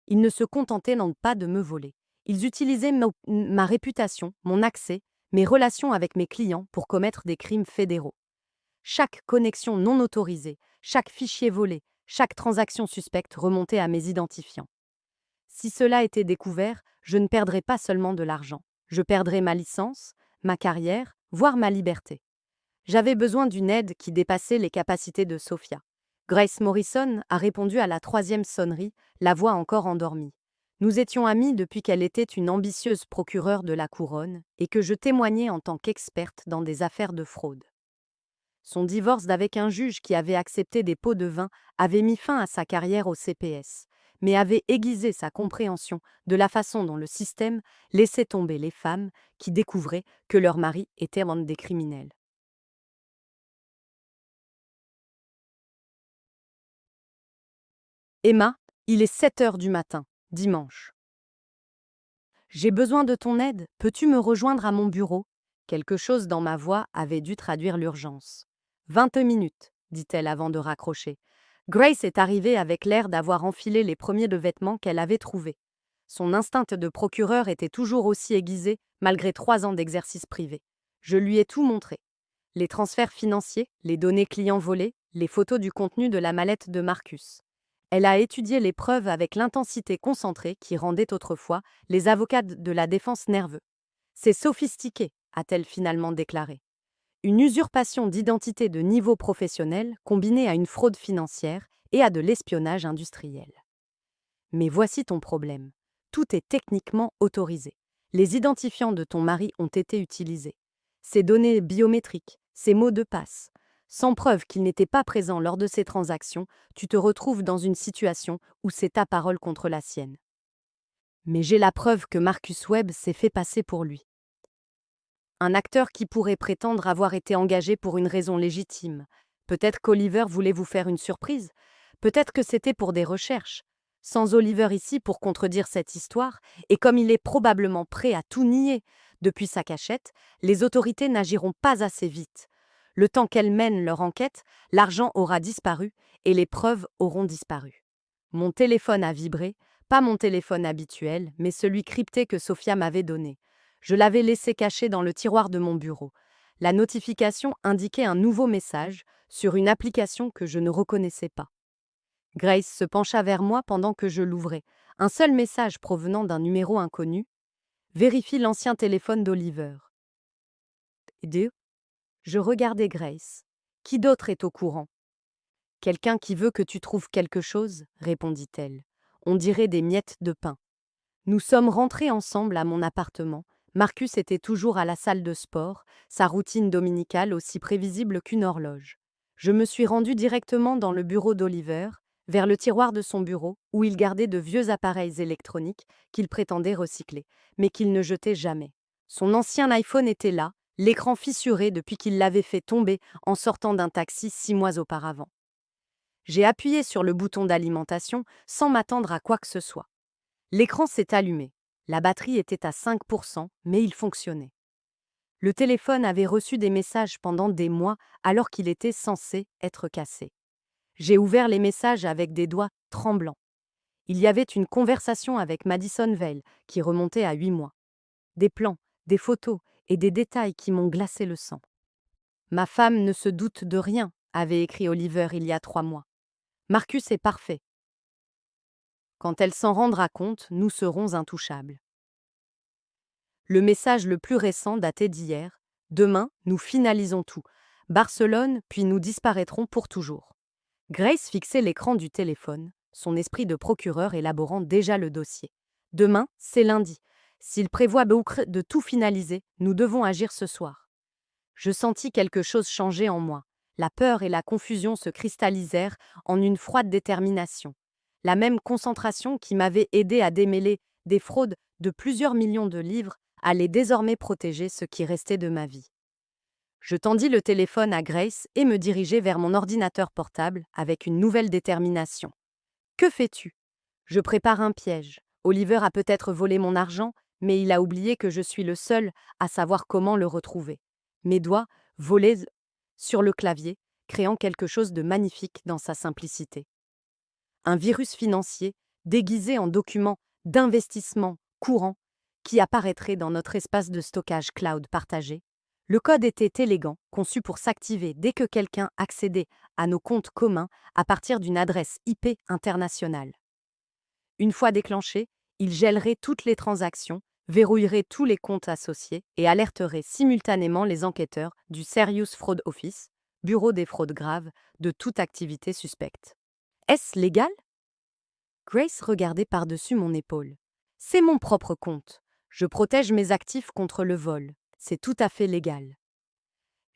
Ils ne se contentaient donc pas de me voler. Ils utilisaient ma réputation, mon accès, mes relations avec mes clients pour commettre des crimes fédéraux. Chaque connexion non autorisée, chaque fichier volé, chaque transaction suspecte remontait à mes identifiants. Si cela était découvert, je ne perdrais pas seulement de l'argent. Je perdrais ma licence, ma carrière, voire ma liberté. J'avais besoin d'une aide qui dépassait les capacités de Sophia. Grace Morrison a répondu à la 3e sonnerie, la voix encore endormie. Nous étions amies depuis qu'elle était une ambitieuse procureure de la couronne et que je témoignais en tant qu'experte dans des affaires de fraude. Son divorce d'avec un juge qui avait accepté des pots de vin avait mis fin à sa carrière au CPS, mais avait aiguisé sa compréhension de la façon dont le système laissait tomber les femmes qui découvraient que leur mari était des criminels. Emma, il est 7 heures du matin, dimanche. J'ai besoin de ton aide, peux-tu me rejoindre à mon bureau? Quelque chose dans ma voix avait dû traduire l'urgence. 20 minutes, dit-elle avant de raccrocher. Grace est arrivée avec l'air d'avoir enfilé les premiers de vêtements qu'elle avait trouvés. Son instinct de procureur était toujours aussi aiguisé, malgré 3 ans d'exercice privé. Je lui ai tout montré. Les transferts financiers, les données clients volées, les photos du contenu de la mallette de Marcus. Elle a étudié les preuves avec l'intensité concentrée qui rendait autrefois les avocats de la défense nerveux. C'est sophistiqué, a-t-elle finalement déclaré. Une usurpation d'identité de niveau professionnel combinée à une fraude financière et à de l'espionnage industriel. Mais voici ton problème. Tout est techniquement autorisé. Les identifiants de ton mari ont été utilisés. Ses données biométriques, ses mots de passe. Sans preuve qu'il n'était pas présent lors de ces transactions, tu te retrouves dans une situation où c'est ta parole contre la sienne. Mais j'ai la preuve que Marcus Webb s'est fait passer pour lui. Un acteur qui pourrait prétendre avoir été engagé pour une raison légitime. Peut-être qu'Oliver voulait vous faire une surprise. Peut-être que c'était pour des recherches. Sans Oliver ici pour contredire cette histoire, et comme il est probablement prêt à tout nier depuis sa cachette, les autorités n'agiront pas assez vite. Le temps qu'elles mènent leur enquête, l'argent aura disparu et les preuves auront disparu. Mon téléphone a vibré, pas mon téléphone habituel, mais celui crypté que Sophia m'avait donné. Je l'avais laissé caché dans le tiroir de mon bureau. La notification indiquait un nouveau message sur une application que je ne reconnaissais pas. Grace se pencha vers moi pendant que je l'ouvrais. Un seul message provenant d'un numéro inconnu. Vérifie l'ancien téléphone d'Oliver. Je regardais Grace. Qui d'autre est au courant? Quelqu'un qui veut que tu trouves quelque chose, répondit-elle. On dirait des miettes de pain. Nous sommes rentrés ensemble à mon appartement. Marcus était toujours à la salle de sport, sa routine dominicale aussi prévisible qu'une horloge. Je me suis rendue directement dans le bureau d'Oliver, vers le tiroir de son bureau, où il gardait de vieux appareils électroniques qu'il prétendait recycler, mais qu'il ne jetait jamais. Son ancien iPhone était là, l'écran fissuré depuis qu'il l'avait fait tomber en sortant d'un taxi 6 mois auparavant. J'ai appuyé sur le bouton d'alimentation sans m'attendre à quoi que ce soit. L'écran s'est allumé. La batterie était à 5%, mais il fonctionnait. Le téléphone avait reçu des messages pendant des mois alors qu'il était censé être cassé. J'ai ouvert les messages avec des doigts tremblants. Il y avait une conversation avec Madison Vale qui remontait à 8 mois. Des plans, des photos et des détails qui m'ont glacé le sang. Ma femme ne se doute de rien, avait écrit Oliver il y a 3 mois. Marcus est parfait. Quand elle s'en rendra compte, nous serons intouchables. Le message le plus récent datait d'hier. Demain, nous finalisons tout. Barcelone, puis nous disparaîtrons pour toujours. Grace fixait l'écran du téléphone, son esprit de procureur élaborant déjà le dossier. Demain, c'est lundi. S'il prévoit de tout finaliser, nous devons agir ce soir. Je sentis quelque chose changer en moi. La peur et la confusion se cristallisèrent en une froide détermination. La même concentration qui m'avait aidé à démêler des fraudes de plusieurs millions de livres allait désormais protéger ce qui restait de ma vie. Je tendis le téléphone à Grace et me dirigeai vers mon ordinateur portable avec une nouvelle détermination. « Que fais-tu » ? Je prépare un piège. Oliver a peut-être volé mon argent, mais il a oublié que je suis le seul à savoir comment le retrouver. Mes doigts volaient sur le clavier, créant quelque chose de magnifique dans sa simplicité. Un virus financier déguisé en document d'investissement courant qui apparaîtrait dans notre espace de stockage cloud partagé. Le code était élégant, conçu pour s'activer dès que quelqu'un accédait à nos comptes communs à partir d'une adresse IP internationale. Une fois déclenché, il gèlerait toutes les transactions, verrouillerait tous les comptes associés et alerterait simultanément les enquêteurs du Serious Fraud Office, bureau des fraudes graves, de toute activité suspecte. Est-ce légal ? Grace regardait par-dessus mon épaule. C'est mon propre compte. Je protège mes actifs contre le vol. C'est tout à fait légal.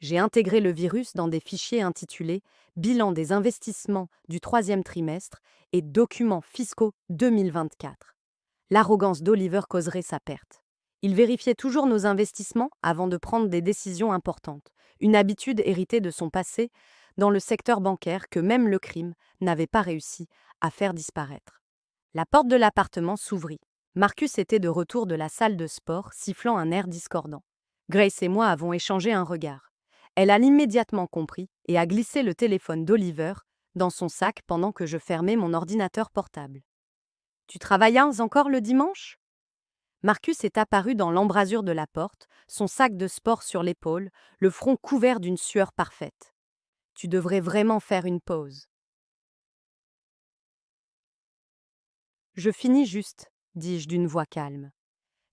J'ai intégré le virus dans des fichiers intitulés Bilan des investissements du 3e trimestre et Documents fiscaux 2024. L'arrogance d'Oliver causerait sa perte. Il vérifiait toujours nos investissements avant de prendre des décisions importantes, une habitude héritée de son passé dans le secteur bancaire que même le crime n'avait pas réussi à faire disparaître. La porte de l'appartement s'ouvrit. Marcus était de retour de la salle de sport, sifflant un air discordant. Grace et moi avons échangé un regard. Elle a immédiatement compris et a glissé le téléphone d'Oliver dans son sac pendant que je fermais mon ordinateur portable. « Tu travailles encore le dimanche » Marcus est apparu dans l'embrasure de la porte, son sac de sport sur l'épaule, le front couvert d'une sueur parfaite. Tu devrais vraiment faire une pause. Je finis juste, dis-je d'une voix calme.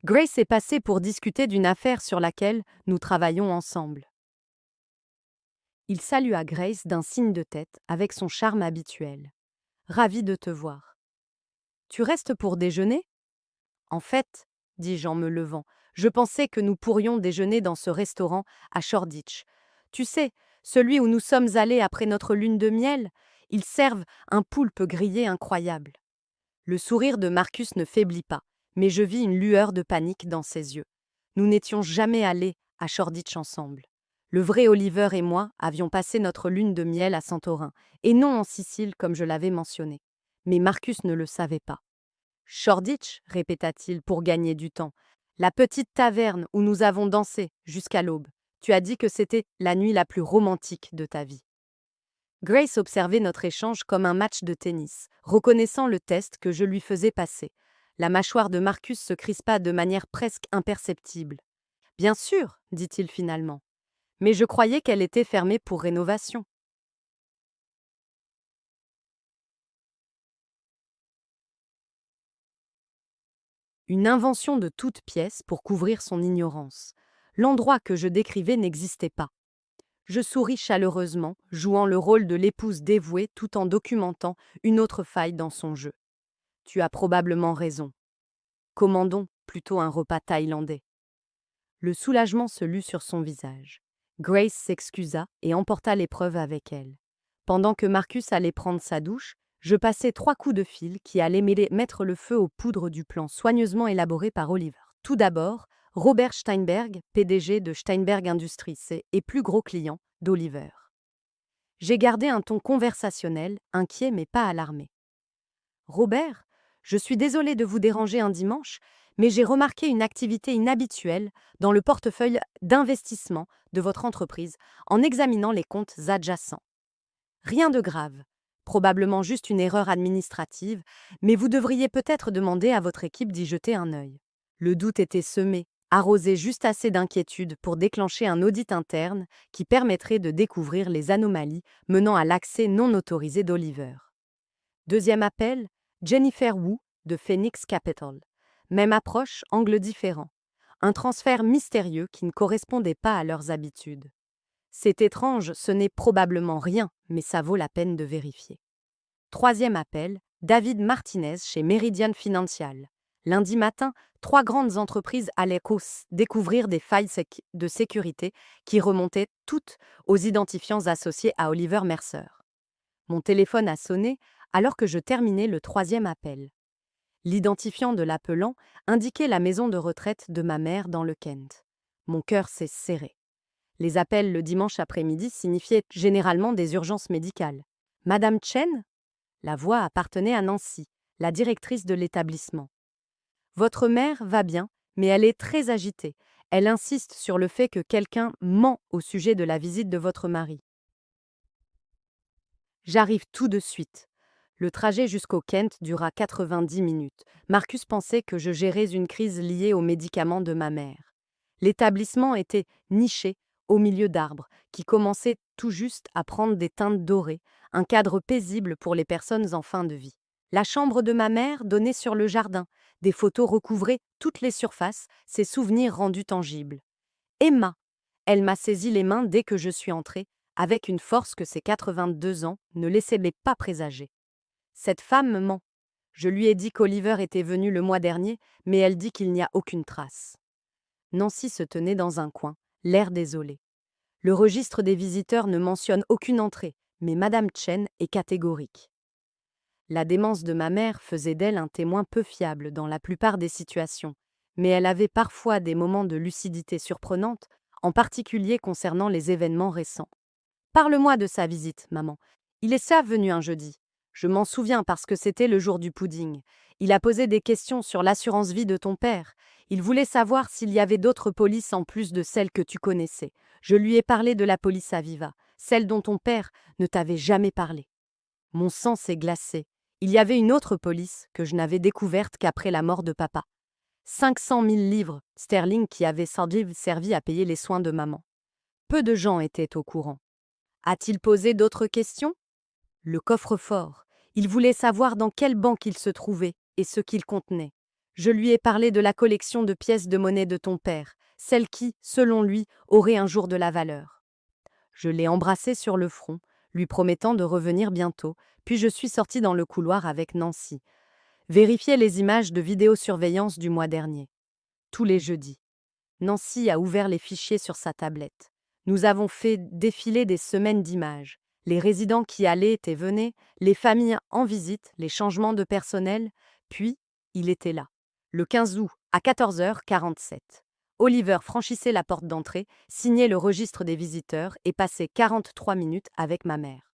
Grace est passée pour discuter d'une affaire sur laquelle nous travaillons ensemble. Il salua Grace d'un signe de tête avec son charme habituel. Ravi de te voir. Tu restes pour déjeuner? En fait, dis-je en me levant, je pensais que nous pourrions déjeuner dans ce restaurant à Shoreditch. Tu sais, celui où nous sommes allés après notre lune de miel, ils servent un poulpe grillé incroyable. Le sourire de Marcus ne faiblit pas, mais je vis une lueur de panique dans ses yeux. Nous n'étions jamais allés à Shoreditch ensemble. Le vrai Oliver et moi avions passé notre lune de miel à Santorin, et non en Sicile comme je l'avais mentionné. Mais Marcus ne le savait pas. Shoreditch, répéta-t-il pour gagner du temps. La petite taverne où nous avons dansé jusqu'à l'aube. Tu as dit que c'était la nuit la plus romantique de ta vie. Grace observait notre échange comme un match de tennis, reconnaissant le test que je lui faisais passer. La mâchoire de Marcus se crispa de manière presque imperceptible. Bien sûr, dit-il finalement. Mais je croyais qu'elle était fermée pour rénovation. Une invention de toute pièce pour couvrir son ignorance. L'endroit que je décrivais n'existait pas. Je souris chaleureusement, jouant le rôle de l'épouse dévouée tout en documentant une autre faille dans son jeu. Tu as probablement raison. Commandons plutôt un repas thaïlandais. Le soulagement se lut sur son visage. Grace s'excusa et emporta l'épreuve avec elle. Pendant que Marcus allait prendre sa douche, je passai 3 coups de fil qui allaient mettre le feu aux poudres du plan soigneusement élaboré par Oliver. Tout d'abord, Robert Steinberg, PDG de Steinberg Industries et plus gros client d'Oliver. J'ai gardé un ton conversationnel, inquiet mais pas alarmé. Robert, je suis désolé de vous déranger un dimanche, mais j'ai remarqué une activité inhabituelle dans le portefeuille d'investissement de votre entreprise en examinant les comptes adjacents. Rien de grave, probablement juste une erreur administrative, mais vous devriez peut-être demander à votre équipe d'y jeter un œil. Le doute était semé, arrosé juste assez d'inquiétude pour déclencher un audit interne qui permettrait de découvrir les anomalies menant à l'accès non autorisé d'Oliver. Deuxième appel, Jennifer Wu de Phoenix Capital. Même approche, angle différent. Un transfert mystérieux qui ne correspondait pas à leurs habitudes. C'est étrange, ce n'est probablement rien, mais ça vaut la peine de vérifier. Troisième appel, David Martinez chez Meridian Financial. Lundi matin, 3 grandes entreprises allaient découvrir des failles de sécurité qui remontaient toutes aux identifiants associés à Oliver Mercer. Mon téléphone a sonné alors que je terminais le 3e appel. L'identifiant de l'appelant indiquait la maison de retraite de ma mère dans le Kent. Mon cœur s'est serré. Les appels le dimanche après-midi signifiaient généralement des urgences médicales. Madame Chen? La voix appartenait à Nancy, la directrice de l'établissement. Votre mère va bien, mais elle est très agitée. Elle insiste sur le fait que quelqu'un ment au sujet de la visite de votre mari. J'arrive tout de suite. Le trajet jusqu'au Kent dura 90 minutes. Marcus pensait que je gérais une crise liée aux médicaments de ma mère. L'établissement était niché au milieu d'arbres qui commençaient tout juste à prendre des teintes dorées, un cadre paisible pour les personnes en fin de vie. La chambre de ma mère donnait sur le jardin, des photos recouvraient toutes les surfaces, ses souvenirs rendus tangibles. Emma, elle m'a saisi les mains dès que je suis entrée, avec une force que ses 82 ans ne laissaient pas présager. Cette femme me ment. Je lui ai dit qu'Oliver était venu le mois dernier, mais elle dit qu'il n'y a aucune trace. Nancy se tenait dans un coin, l'air désolé. Le registre des visiteurs ne mentionne aucune entrée, mais Madame Chen est catégorique. La démence de ma mère faisait d'elle un témoin peu fiable dans la plupart des situations, mais elle avait parfois des moments de lucidité surprenante, en particulier concernant les événements récents. Parle-moi de sa visite, maman. Il est ça venu un jeudi. Je m'en souviens parce que c'était le jour du pudding. Il a posé des questions sur l'assurance vie de ton père. Il voulait savoir s'il y avait d'autres polices en plus de celles que tu connaissais. Je lui ai parlé de la police Aviva, celle dont ton père ne t'avait jamais parlé. Mon sang s'est glacé. Il y avait une autre police que je n'avais découverte qu'après la mort de papa. 500 000 livres sterling qui avaient servi à payer les soins de maman. Peu de gens étaient au courant. A-t-il posé d'autres questions? Le coffre-fort. Il voulait savoir dans quelle banque il se trouvait et ce qu'il contenait. Je lui ai parlé de la collection de pièces de monnaie de ton père, celle qui, selon lui, aurait un jour de la valeur. Je l'ai embrassé sur le front, lui promettant de revenir bientôt, puis je suis sortie dans le couloir avec Nancy. Vérifier les images de vidéosurveillance du mois dernier. Tous les jeudis. Nancy a ouvert les fichiers sur sa tablette. Nous avons fait défiler des semaines d'images. Les résidents qui allaient et venaient, les familles en visite, les changements de personnel, puis il était là. Le 15 août, à 14h47. Oliver franchissait la porte d'entrée, signait le registre des visiteurs et passait 43 minutes avec ma mère.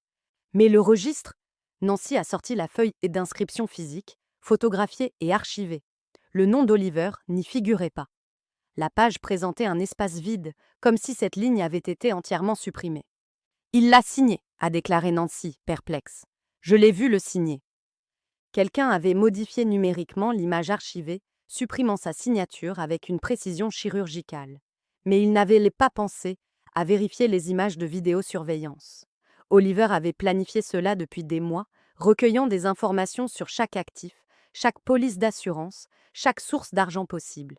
Mais le registre? Nancy a sorti la feuille d'inscription physique, photographiée et archivée. Le nom d'Oliver n'y figurait pas. La page présentait un espace vide, comme si cette ligne avait été entièrement supprimée. Il l'a signé, a déclaré Nancy, perplexe. Je l'ai vu le signer. Quelqu'un avait modifié numériquement l'image archivée, supprimant sa signature avec une précision chirurgicale. Mais il n'avait pas pensé à vérifier les images de vidéosurveillance. Oliver avait planifié cela depuis des mois, recueillant des informations sur chaque actif, chaque police d'assurance, chaque source d'argent possible.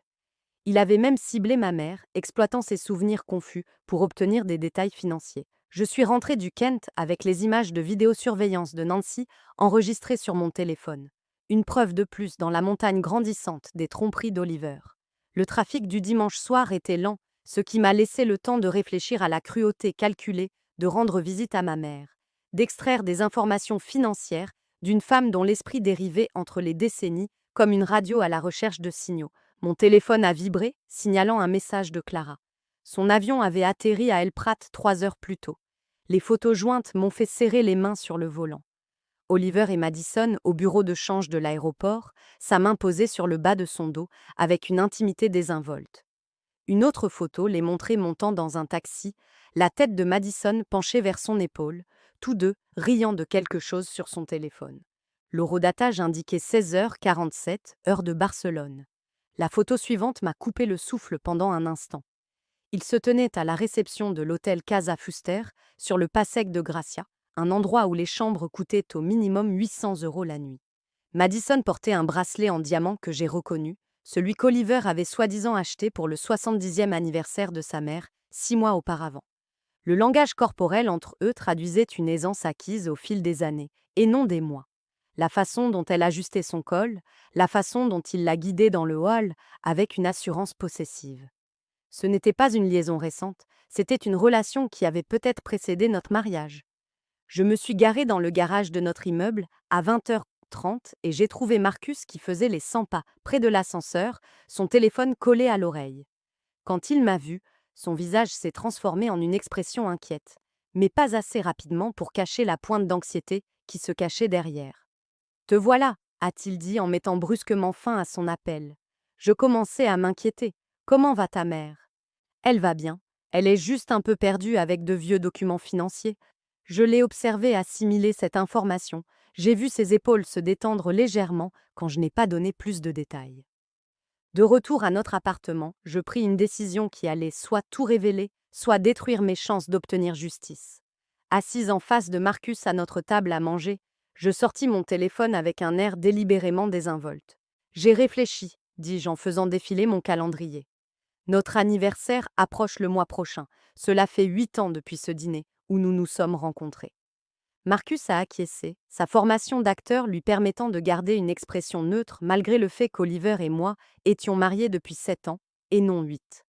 Il avait même ciblé ma mère, exploitant ses souvenirs confus pour obtenir des détails financiers. Je suis rentrée du Kent avec les images de vidéosurveillance de Nancy enregistrées sur mon téléphone. Une preuve de plus dans la montagne grandissante des tromperies d'Oliver. Le trafic du dimanche soir était lent, ce qui m'a laissé le temps de réfléchir à la cruauté calculée de rendre visite à ma mère, d'extraire des informations financières d'une femme dont l'esprit dérivait entre les décennies comme une radio à la recherche de signaux. Mon téléphone a vibré, signalant un message de Clara. Son avion avait atterri à El Prat 3 heures plus tôt. Les photos jointes m'ont fait serrer les mains sur le volant. Oliver et Madison, au bureau de change de l'aéroport, sa main posée sur le bas de son dos, avec une intimité désinvolte. Une autre photo les montrait montant dans un taxi, la tête de Madison penchée vers son épaule, tous deux riant de quelque chose sur son téléphone. L'horodatage indiquait 16h47, heure de Barcelone. La photo suivante m'a coupé le souffle pendant un instant. Il se tenait à la réception de l'hôtel Casa Fuster, sur le Passec de Gracia, un endroit où les chambres coûtaient au minimum 800 € la nuit. Madison portait un bracelet en diamant que j'ai reconnu, celui qu'Oliver avait soi-disant acheté pour le 70e anniversaire de sa mère, 6 mois auparavant. Le langage corporel entre eux traduisait une aisance acquise au fil des années, et non des mois. La façon dont elle ajustait son col, la façon dont il la guidait dans le hall avec une assurance possessive. Ce n'était pas une liaison récente, c'était une relation qui avait peut-être précédé notre mariage. Je me suis garée dans le garage de notre immeuble à 20h30 et j'ai trouvé Marcus qui faisait les 100 pas près de l'ascenseur, son téléphone collé à l'oreille. Quand il m'a vue, son visage s'est transformé en une expression inquiète, mais pas assez rapidement pour cacher la pointe d'anxiété qui se cachait derrière. « Te voilà », a-t-il dit en mettant brusquement fin à son appel. Je commençais à m'inquiéter. « Comment va ta mère ?»« Elle va bien. Elle est juste un peu perdue avec de vieux documents financiers. » Je l'ai observé assimiler cette information. J'ai vu ses épaules se détendre légèrement quand je n'ai pas donné plus de détails. De retour à notre appartement, je pris une décision qui allait soit tout révéler, soit détruire mes chances d'obtenir justice. Assise en face de Marcus à notre table à manger, je sortis mon téléphone avec un air délibérément désinvolte. « J'ai réfléchi », dis-je en faisant défiler mon calendrier. Notre anniversaire approche le mois prochain. Cela fait 8 ans depuis ce dîner où nous nous sommes rencontrés. Marcus a acquiescé, sa formation d'acteur lui permettant de garder une expression neutre malgré le fait qu'Oliver et moi étions mariés depuis 7 ans, et non 8.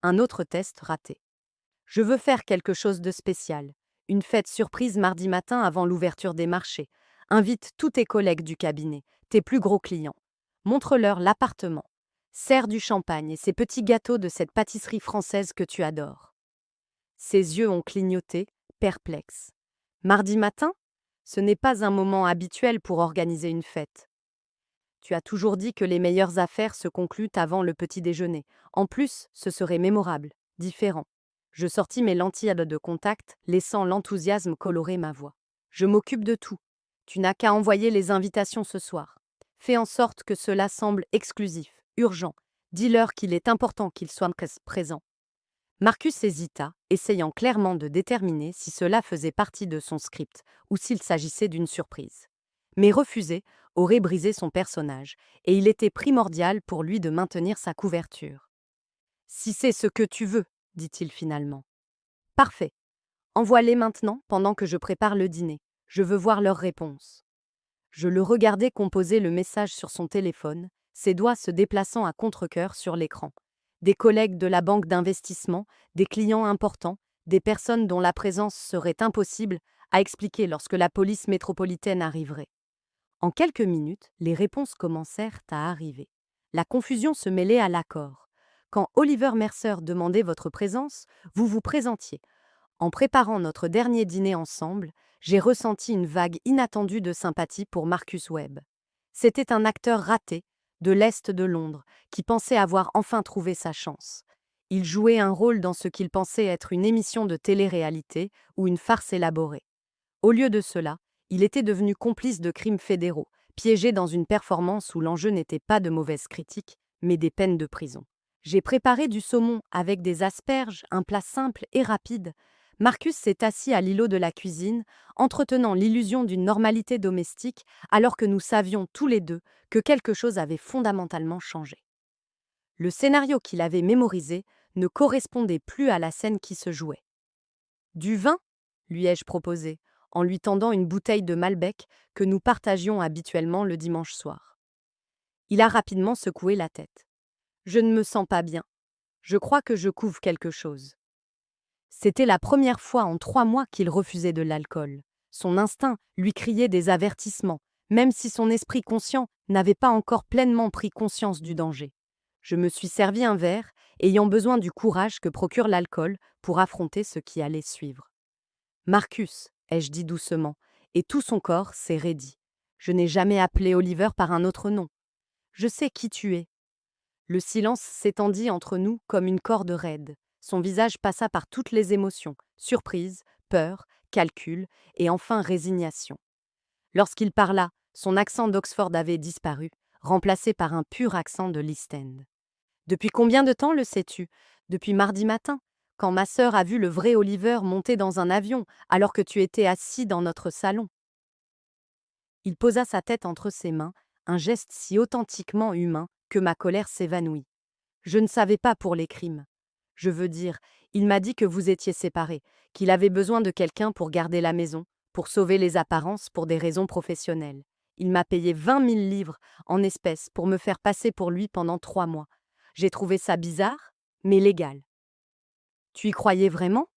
Un autre test raté. Je veux faire quelque chose de spécial. Une fête surprise mardi matin avant l'ouverture des marchés. Invite tous tes collègues du cabinet, tes plus gros clients. Montre-leur l'appartement. Sers du champagne et ces petits gâteaux de cette pâtisserie française que tu adores. Ses yeux ont clignoté, perplexes. Mardi matin? Ce n'est pas un moment habituel pour organiser une fête. Tu as toujours dit que les meilleures affaires se concluent avant le petit déjeuner. En plus, ce serait mémorable, différent. Je sortis mes lentilles de contact, laissant l'enthousiasme colorer ma voix. Je m'occupe de tout. Tu n'as qu'à envoyer les invitations ce soir. Fais en sorte que cela semble exclusif, urgent, Dis-leur qu'il est important qu'ils soient présents. Marcus hésita, essayant clairement de déterminer si cela faisait partie de son script ou s'il s'agissait d'une surprise. Mais refuser aurait brisé son personnage, et il était primordial pour lui de maintenir sa couverture. Si c'est ce que tu veux, dit-il finalement. Parfait. Envoie-les maintenant pendant que je prépare le dîner. Je veux voir leur réponse. Je le regardais composer le message sur son téléphone, ses doigts se déplaçant à contre-cœur sur l'écran. Des collègues de la banque d'investissement, des clients importants, des personnes dont la présence serait impossible à expliquer lorsque la police métropolitaine arriverait. En quelques minutes, les réponses commencèrent à arriver. La confusion se mêlait à l'accord. Quand Oliver Mercer demandait votre présence, vous vous présentiez. En préparant notre dernier dîner ensemble, j'ai ressenti une vague inattendue de sympathie pour Marcus Webb. C'était un acteur raté, de l'Est de Londres, qui pensait avoir enfin trouvé sa chance. Il jouait un rôle dans ce qu'il pensait être une émission de télé-réalité ou une farce élaborée. Au lieu de cela, il était devenu complice de crimes fédéraux, piégé dans une performance où l'enjeu n'était pas de mauvaises critiques, mais des peines de prison. J'ai préparé du saumon avec des asperges, un plat simple et rapide. Marcus s'est assis à l'îlot de la cuisine, entretenant l'illusion d'une normalité domestique, alors que nous savions tous les deux que quelque chose avait fondamentalement changé. Le scénario qu'il avait mémorisé ne correspondait plus à la scène qui se jouait. Du vin, lui ai-je proposé, en lui tendant une bouteille de Malbec que nous partagions habituellement le dimanche soir. Il a rapidement secoué la tête. Je ne me sens pas bien. Je crois que je couvre quelque chose. C'était la première fois en 3 mois qu'il refusait de l'alcool. Son instinct lui criait des avertissements, même si son esprit conscient n'avait pas encore pleinement pris conscience du danger. Je me suis servi un verre, ayant besoin du courage que procure l'alcool pour affronter ce qui allait suivre. Marcus, ai-je dit doucement, et tout son corps s'est raidi. Je n'ai jamais appelé Oliver par un autre nom. Je sais qui tu es. Le silence s'étendit entre nous comme une corde raide. Son visage passa par toutes les émotions, surprise, peur, calcul et enfin résignation. Lorsqu'il parla, son accent d'Oxford avait disparu, remplacé par un pur accent de l'East End. Depuis combien de temps le sais-tu? Depuis mardi matin, quand ma sœur a vu le vrai Oliver monter dans un avion alors que tu étais assis dans notre salon. Il posa sa tête entre ses mains, un geste si authentiquement humain que ma colère s'évanouit. Je ne savais pas pour les crimes. Je veux dire, il m'a dit que vous étiez séparés, qu'il avait besoin de quelqu'un pour garder la maison, pour sauver les apparences pour des raisons professionnelles. Il m'a payé 20 000 livres en espèces pour me faire passer pour lui pendant 3 mois. J'ai trouvé ça bizarre, mais légal. Tu y croyais vraiment?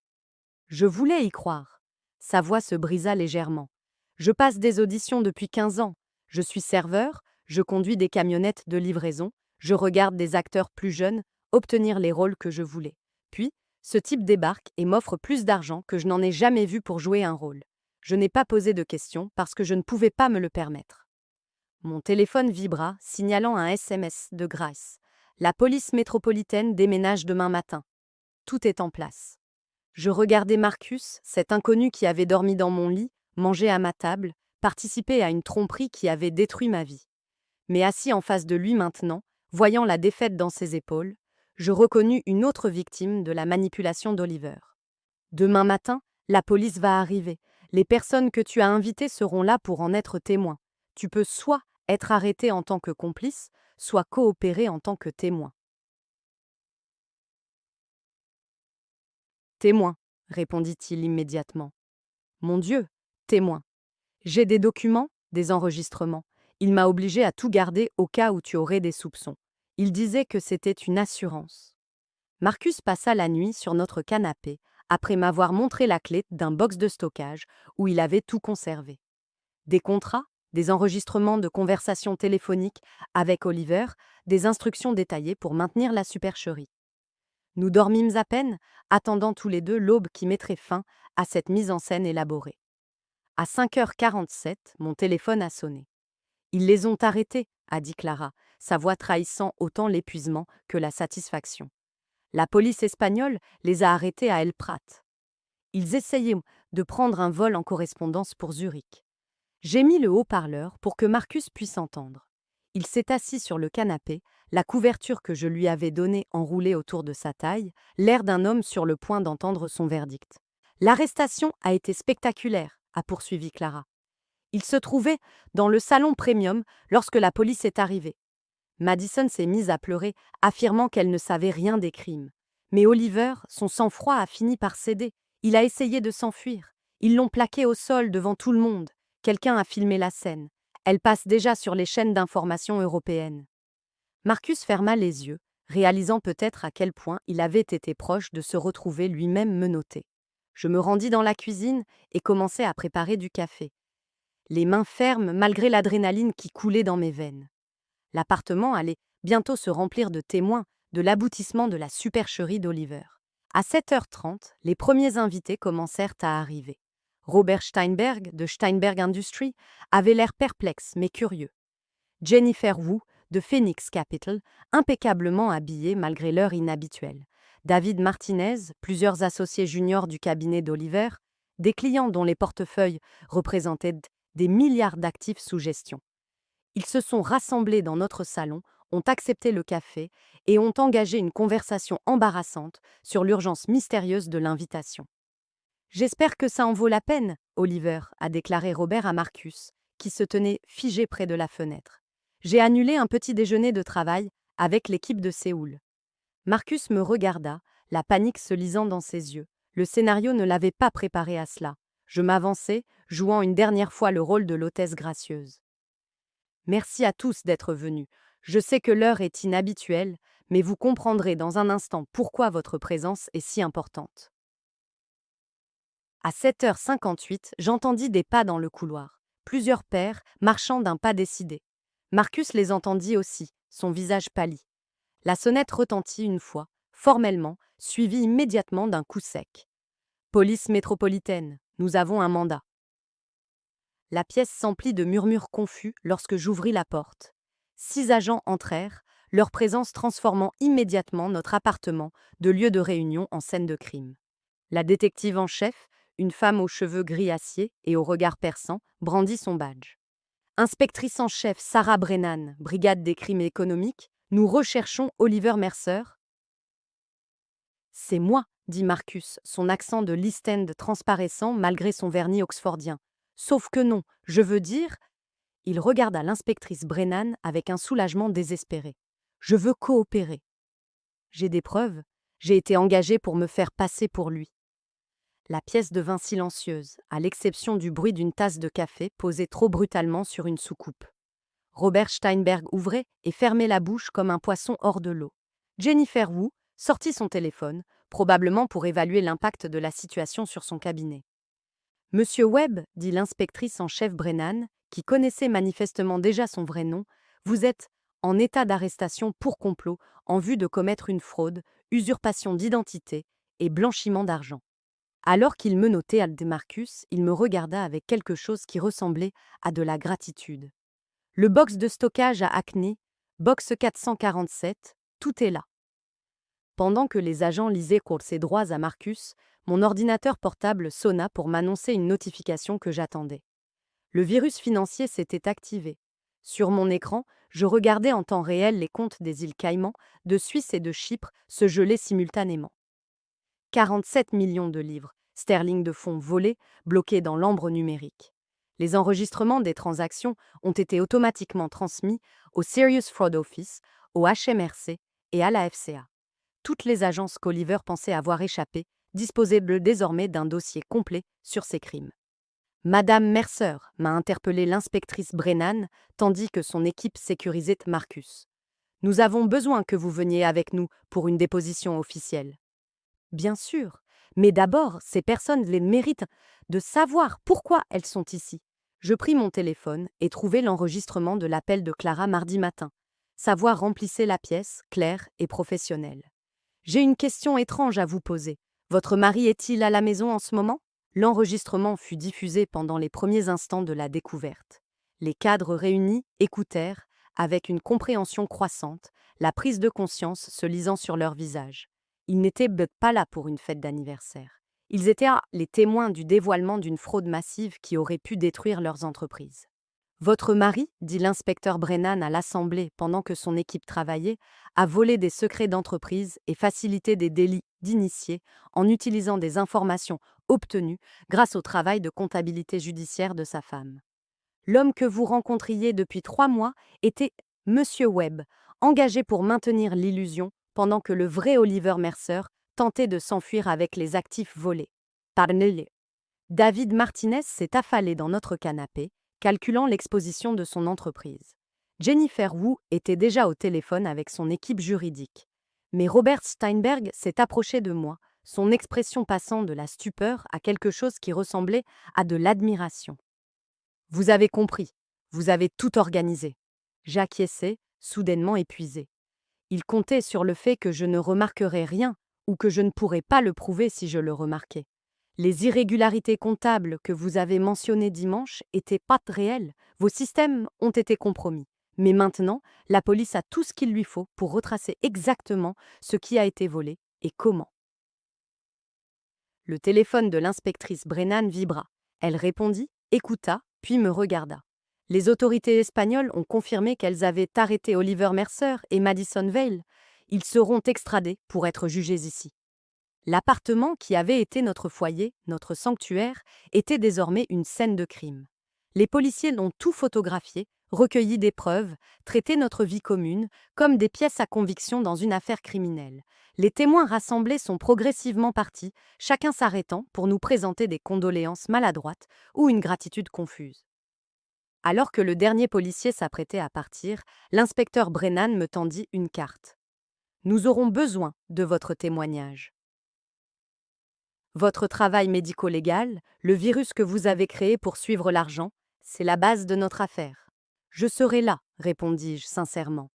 Je voulais y croire. Sa voix se brisa légèrement. Je passe des auditions depuis 15 ans. Je suis serveur, je conduis des camionnettes de livraison, je regarde des acteurs plus jeunes obtenir les rôles que je voulais. Puis, ce type débarque et m'offre plus d'argent que je n'en ai jamais vu pour jouer un rôle. Je n'ai pas posé de questions parce que je ne pouvais pas me le permettre. Mon téléphone vibra, signalant un SMS de Grace. La police métropolitaine déménage demain matin. Tout est en place. Je regardais Marcus, cet inconnu qui avait dormi dans mon lit, mangé à ma table, participé à une tromperie qui avait détruit ma vie. Mais assis en face de lui maintenant, voyant la défaite dans ses épaules, je reconnus une autre victime de la manipulation d'Oliver. Demain matin, la police va arriver. Les personnes que tu as invitées seront là pour en être témoins. Tu peux soit être arrêté en tant que complice, soit coopérer en tant que témoin. Témoin, répondit-il immédiatement. Mon Dieu, témoin. J'ai des documents, des enregistrements. Il m'a obligé à tout garder au cas où tu aurais des soupçons. Il disait que c'était une assurance. Marcus passa la nuit sur notre canapé, après m'avoir montré la clé d'un box de stockage où il avait tout conservé. Des contrats, des enregistrements de conversations téléphoniques avec Oliver, des instructions détaillées pour maintenir la supercherie. Nous dormîmes à peine, attendant tous les deux l'aube qui mettrait fin à cette mise en scène élaborée. À 5h47, mon téléphone a sonné. « Ils les ont arrêtés », a dit Clara, sa voix trahissant autant l'épuisement que la satisfaction. La police espagnole les a arrêtés à El Prat. Ils essayaient de prendre un vol en correspondance pour Zurich. J'ai mis le haut-parleur pour que Marcus puisse entendre. Il s'est assis sur le canapé, la couverture que je lui avais donnée enroulée autour de sa taille, l'air d'un homme sur le point d'entendre son verdict. L'arrestation a été spectaculaire, a poursuivi Clara. Il se trouvait dans le salon premium lorsque la police est arrivée. Madison s'est mise à pleurer, affirmant qu'elle ne savait rien des crimes. Mais Oliver, son sang-froid a fini par céder. Il a essayé de s'enfuir. Ils l'ont plaqué au sol devant tout le monde. Quelqu'un a filmé la scène. Elle passe déjà sur les chaînes d'information européennes. Marcus ferma les yeux, réalisant peut-être à quel point il avait été proche de se retrouver lui-même menotté. Je me rendis dans la cuisine et commençai à préparer du café. Les mains fermes malgré l'adrénaline qui coulait dans mes veines. L'appartement allait bientôt se remplir de témoins de l'aboutissement de la supercherie d'Oliver. À 7h30, les premiers invités commencèrent à arriver. Robert Steinberg, de Steinberg Industries, avait l'air perplexe mais curieux. Jennifer Wu, de Phoenix Capital, impeccablement habillée malgré l'heure inhabituelle. David Martinez, plusieurs associés juniors du cabinet d'Oliver, des clients dont les portefeuilles représentaient des milliards d'actifs sous gestion. Ils se sont rassemblés dans notre salon, ont accepté le café et ont engagé une conversation embarrassante sur l'urgence mystérieuse de l'invitation. « J'espère que ça en vaut la peine, Oliver », a déclaré Robert à Marcus, qui se tenait figé près de la fenêtre. « J'ai annulé un petit déjeuner de travail avec l'équipe de Séoul. » Marcus me regarda, la panique se lisant dans ses yeux. Le scénario ne l'avait pas préparé à cela. Je m'avançai, jouant une dernière fois le rôle de l'hôtesse gracieuse. Merci à tous d'être venus. Je sais que l'heure est inhabituelle, mais vous comprendrez dans un instant pourquoi votre présence est si importante. À 7h58, j'entendis des pas dans le couloir. Plusieurs pères, marchant d'un pas décidé. Marcus les entendit aussi, son visage pâlit. La sonnette retentit une fois, formellement, suivie immédiatement d'un coup sec. « Police métropolitaine, nous avons un mandat. » La pièce s'emplit de murmures confus lorsque j'ouvris la porte. 6 agents entrèrent, leur présence transformant immédiatement notre appartement de lieu de réunion en scène de crime. La détective en chef, une femme aux cheveux gris acier et au regard perçant, brandit son badge. Inspectrice en chef Sarah Brennan, brigade des crimes économiques, nous recherchons Oliver Mercer. C'est moi, dit Marcus, son accent de l'East End transparaissant malgré son vernis oxfordien. Sauf que non, je veux dire... Il regarda l'inspectrice Brennan avec un soulagement désespéré. Je veux coopérer. J'ai des preuves. J'ai été engagée pour me faire passer pour lui. La pièce devint silencieuse, à l'exception du bruit d'une tasse de café posée trop brutalement sur une soucoupe. Robert Steinberg ouvrait et fermait la bouche comme un poisson hors de l'eau. Jennifer Wu sortit son téléphone, probablement pour évaluer l'impact de la situation sur son cabinet. « Monsieur Webb, dit l'inspectrice en chef Brennan, qui connaissait manifestement déjà son vrai nom, vous êtes en état d'arrestation pour complot en vue de commettre une fraude, usurpation d'identité et blanchiment d'argent. » Alors qu'il menottait Marcus, il me regarda avec quelque chose qui ressemblait à de la gratitude. « Le box de stockage à Hackney, box 447, tout est là. » Pendant que les agents lisaient ses droits à Marcus, mon ordinateur portable sonna pour m'annoncer une notification que j'attendais. Le virus financier s'était activé. Sur mon écran, je regardais en temps réel les comptes des îles Caïmans, de Suisse et de Chypre se geler simultanément. 47 millions de livres sterling de fonds volés, bloqués dans l'ambre numérique. Les enregistrements des transactions ont été automatiquement transmis au Serious Fraud Office, au HMRC et à la FCA. Toutes les agences qu'Oliver pensait avoir échappé disposaient désormais d'un dossier complet sur ces crimes. « Madame Mercer » m'a interpellé l'inspectrice Brennan, tandis que son équipe sécurisait Marcus. « Nous avons besoin que vous veniez avec nous pour une déposition officielle. » Bien sûr, mais d'abord, ces personnes les méritent de savoir pourquoi elles sont ici. Je pris mon téléphone et trouvai l'enregistrement de l'appel de Clara mardi matin. Sa voix remplissait la pièce, claire et professionnelle. « J'ai une question étrange à vous poser. Votre mari est-il à la maison en ce moment ?» L'enregistrement fut diffusé pendant les premiers instants de la découverte. Les cadres réunis écoutèrent, avec une compréhension croissante, la prise de conscience se lisant sur leurs visages. Ils n'étaient pas là pour une fête d'anniversaire. Ils étaient les témoins du dévoilement d'une fraude massive qui aurait pu détruire leurs entreprises. Votre mari, dit l'inspecteur Brennan à l'Assemblée pendant que son équipe travaillait, a volé des secrets d'entreprise et facilité des délits d'initiés en utilisant des informations obtenues grâce au travail de comptabilité judiciaire de sa femme. L'homme que vous rencontriez depuis 3 mois était Monsieur Webb, engagé pour maintenir l'illusion pendant que le vrai Oliver Mercer tentait de s'enfuir avec les actifs volés. Parnelli. David Martinez s'est affalé dans notre canapé, calculant l'exposition de son entreprise. Jennifer Wu était déjà au téléphone avec son équipe juridique. Mais Robert Steinberg s'est approché de moi, son expression passant de la stupeur à quelque chose qui ressemblait à de l'admiration. Vous avez compris, vous avez tout organisé. J'acquiesçai, soudainement épuisé. Il comptait sur le fait que je ne remarquerais rien ou que je ne pourrais pas le prouver si je le remarquais. Les irrégularités comptables que vous avez mentionnées dimanche étaient pas réelles, vos systèmes ont été compromis. Mais maintenant, la police a tout ce qu'il lui faut pour retracer exactement ce qui a été volé et comment. Le téléphone de l'inspectrice Brennan vibra. Elle répondit, écouta, puis me regarda. Les autorités espagnoles ont confirmé qu'elles avaient arrêté Oliver Mercer et Madison Vale. Ils seront extradés pour être jugés ici. L'appartement qui avait été notre foyer, notre sanctuaire, était désormais une scène de crime. Les policiers l'ont tout photographié, recueilli des preuves, traité notre vie commune comme des pièces à conviction dans une affaire criminelle. Les témoins rassemblés sont progressivement partis, chacun s'arrêtant pour nous présenter des condoléances maladroites ou une gratitude confuse. Alors que le dernier policier s'apprêtait à partir, l'inspecteur Brennan me tendit une carte. Nous aurons besoin de votre témoignage. Votre travail médico-légal, le virus que vous avez créé pour suivre l'argent, c'est la base de notre affaire. Je serai là, répondis-je sincèrement.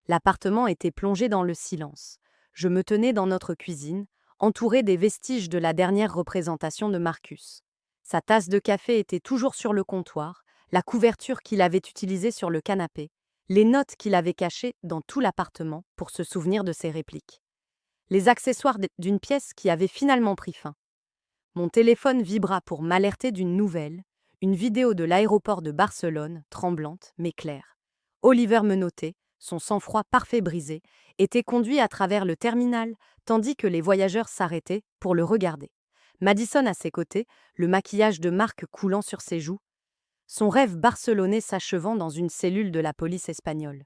L'appartement était plongé dans le silence. Je me tenais dans notre cuisine, entouré des vestiges de la dernière représentation de Marcus. Sa tasse de café était toujours sur le comptoir, la couverture qu'il avait utilisée sur le canapé, les notes qu'il avait cachées dans tout l'appartement pour se souvenir de ses répliques. Les accessoires d'une pièce qui avait finalement pris fin. Mon téléphone vibra pour m'alerter d'une nouvelle, une vidéo de l'aéroport de Barcelone, tremblante mais claire. Oliver me notait, son sang-froid parfait brisé, était conduit à travers le terminal, tandis que les voyageurs s'arrêtaient pour le regarder. Madison à ses côtés, le maquillage de marque coulant sur ses joues, son rêve barcelonais s'achevant dans une cellule de la police espagnole.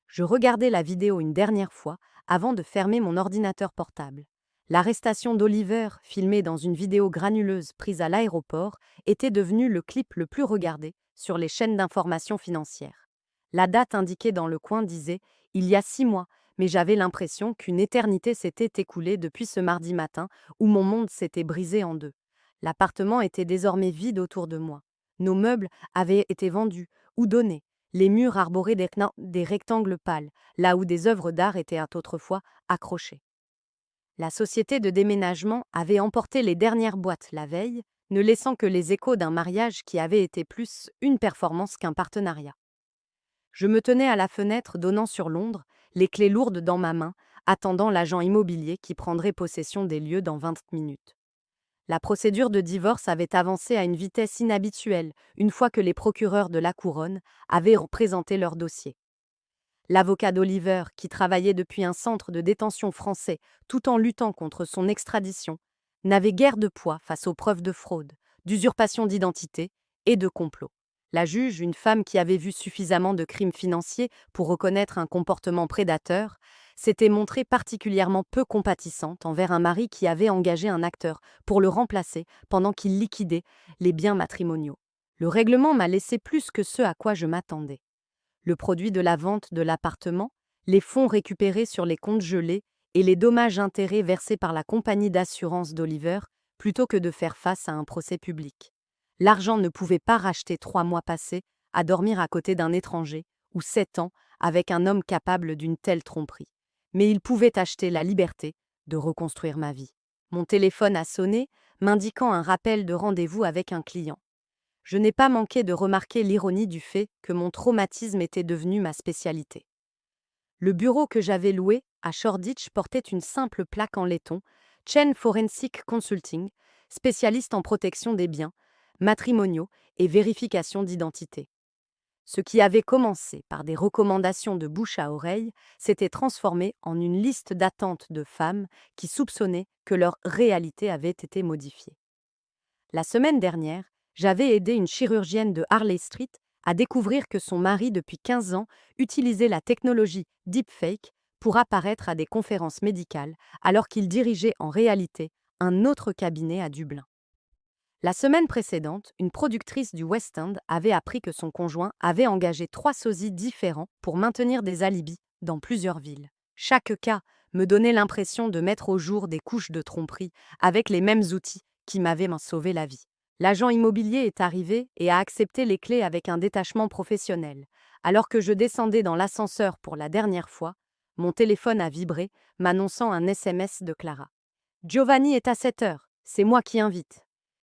Je regardai la vidéo une dernière fois avant de fermer mon ordinateur portable. L'arrestation d'Oliver, filmée dans une vidéo granuleuse prise à l'aéroport, était devenue le clip le plus regardé sur les chaînes d'information financière. La date indiquée dans le coin disait « Il y a 6 mois », mais j'avais l'impression qu'une éternité s'était écoulée depuis ce mardi matin où mon monde s'était brisé en deux. L'appartement était désormais vide autour de moi. Nos meubles avaient été vendus ou donnés. Les murs arboraient des rectangles pâles, là où des œuvres d'art étaient autrefois accrochées. La société de déménagement avait emporté les dernières boîtes la veille, ne laissant que les échos d'un mariage qui avait été plus une performance qu'un partenariat. Je me tenais à la fenêtre donnant sur Londres, les clés lourdes dans ma main, attendant l'agent immobilier qui prendrait possession des lieux dans 20 minutes. La procédure de divorce avait avancé à une vitesse inhabituelle une fois que les procureurs de la Couronne avaient présenté leur dossier. L'avocat d'Oliver, qui travaillait depuis un centre de détention français tout en luttant contre son extradition, n'avait guère de poids face aux preuves de fraude, d'usurpation d'identité et de complot. La juge, une femme qui avait vu suffisamment de crimes financiers pour reconnaître un comportement prédateur, s'était montrée particulièrement peu compatissante envers un mari qui avait engagé un acteur pour le remplacer pendant qu'il liquidait les biens matrimoniaux. Le règlement m'a laissé plus que ce à quoi je m'attendais. Le produit de la vente de l'appartement, les fonds récupérés sur les comptes gelés et les dommages-intérêts versés par la compagnie d'assurance d'Oliver plutôt que de faire face à un procès public. L'argent ne pouvait pas racheter 3 mois passés à dormir à côté d'un étranger ou 7 ans avec un homme capable d'une telle tromperie. Mais il pouvait acheter la liberté de reconstruire ma vie. Mon téléphone a sonné, m'indiquant un rappel de rendez-vous avec un client. Je n'ai pas manqué de remarquer l'ironie du fait que mon traumatisme était devenu ma spécialité. Le bureau que j'avais loué à Shoreditch portait une simple plaque en laiton, Chen Forensic Consulting, spécialiste en protection des biens, matrimoniaux et vérification d'identité. Ce qui avait commencé par des recommandations de bouche à oreille s'était transformé en une liste d'attente de femmes qui soupçonnaient que leur réalité avait été modifiée. La semaine dernière, j'avais aidé une chirurgienne de Harley Street à découvrir que son mari, depuis 15 ans, utilisait la technologie deepfake pour apparaître à des conférences médicales alors qu'il dirigeait en réalité un autre cabinet à Dublin. La semaine précédente, une productrice du West End avait appris que son conjoint avait engagé 3 sosies différents pour maintenir des alibis dans plusieurs villes. Chaque cas me donnait l'impression de mettre au jour des couches de tromperie avec les mêmes outils qui m'avaient sauvé la vie. L'agent immobilier est arrivé et a accepté les clés avec un détachement professionnel. Alors que je descendais dans l'ascenseur pour la dernière fois, mon téléphone a vibré, m'annonçant un SMS de Clara. Giovanni est à 7 heures, c'est moi qui invite.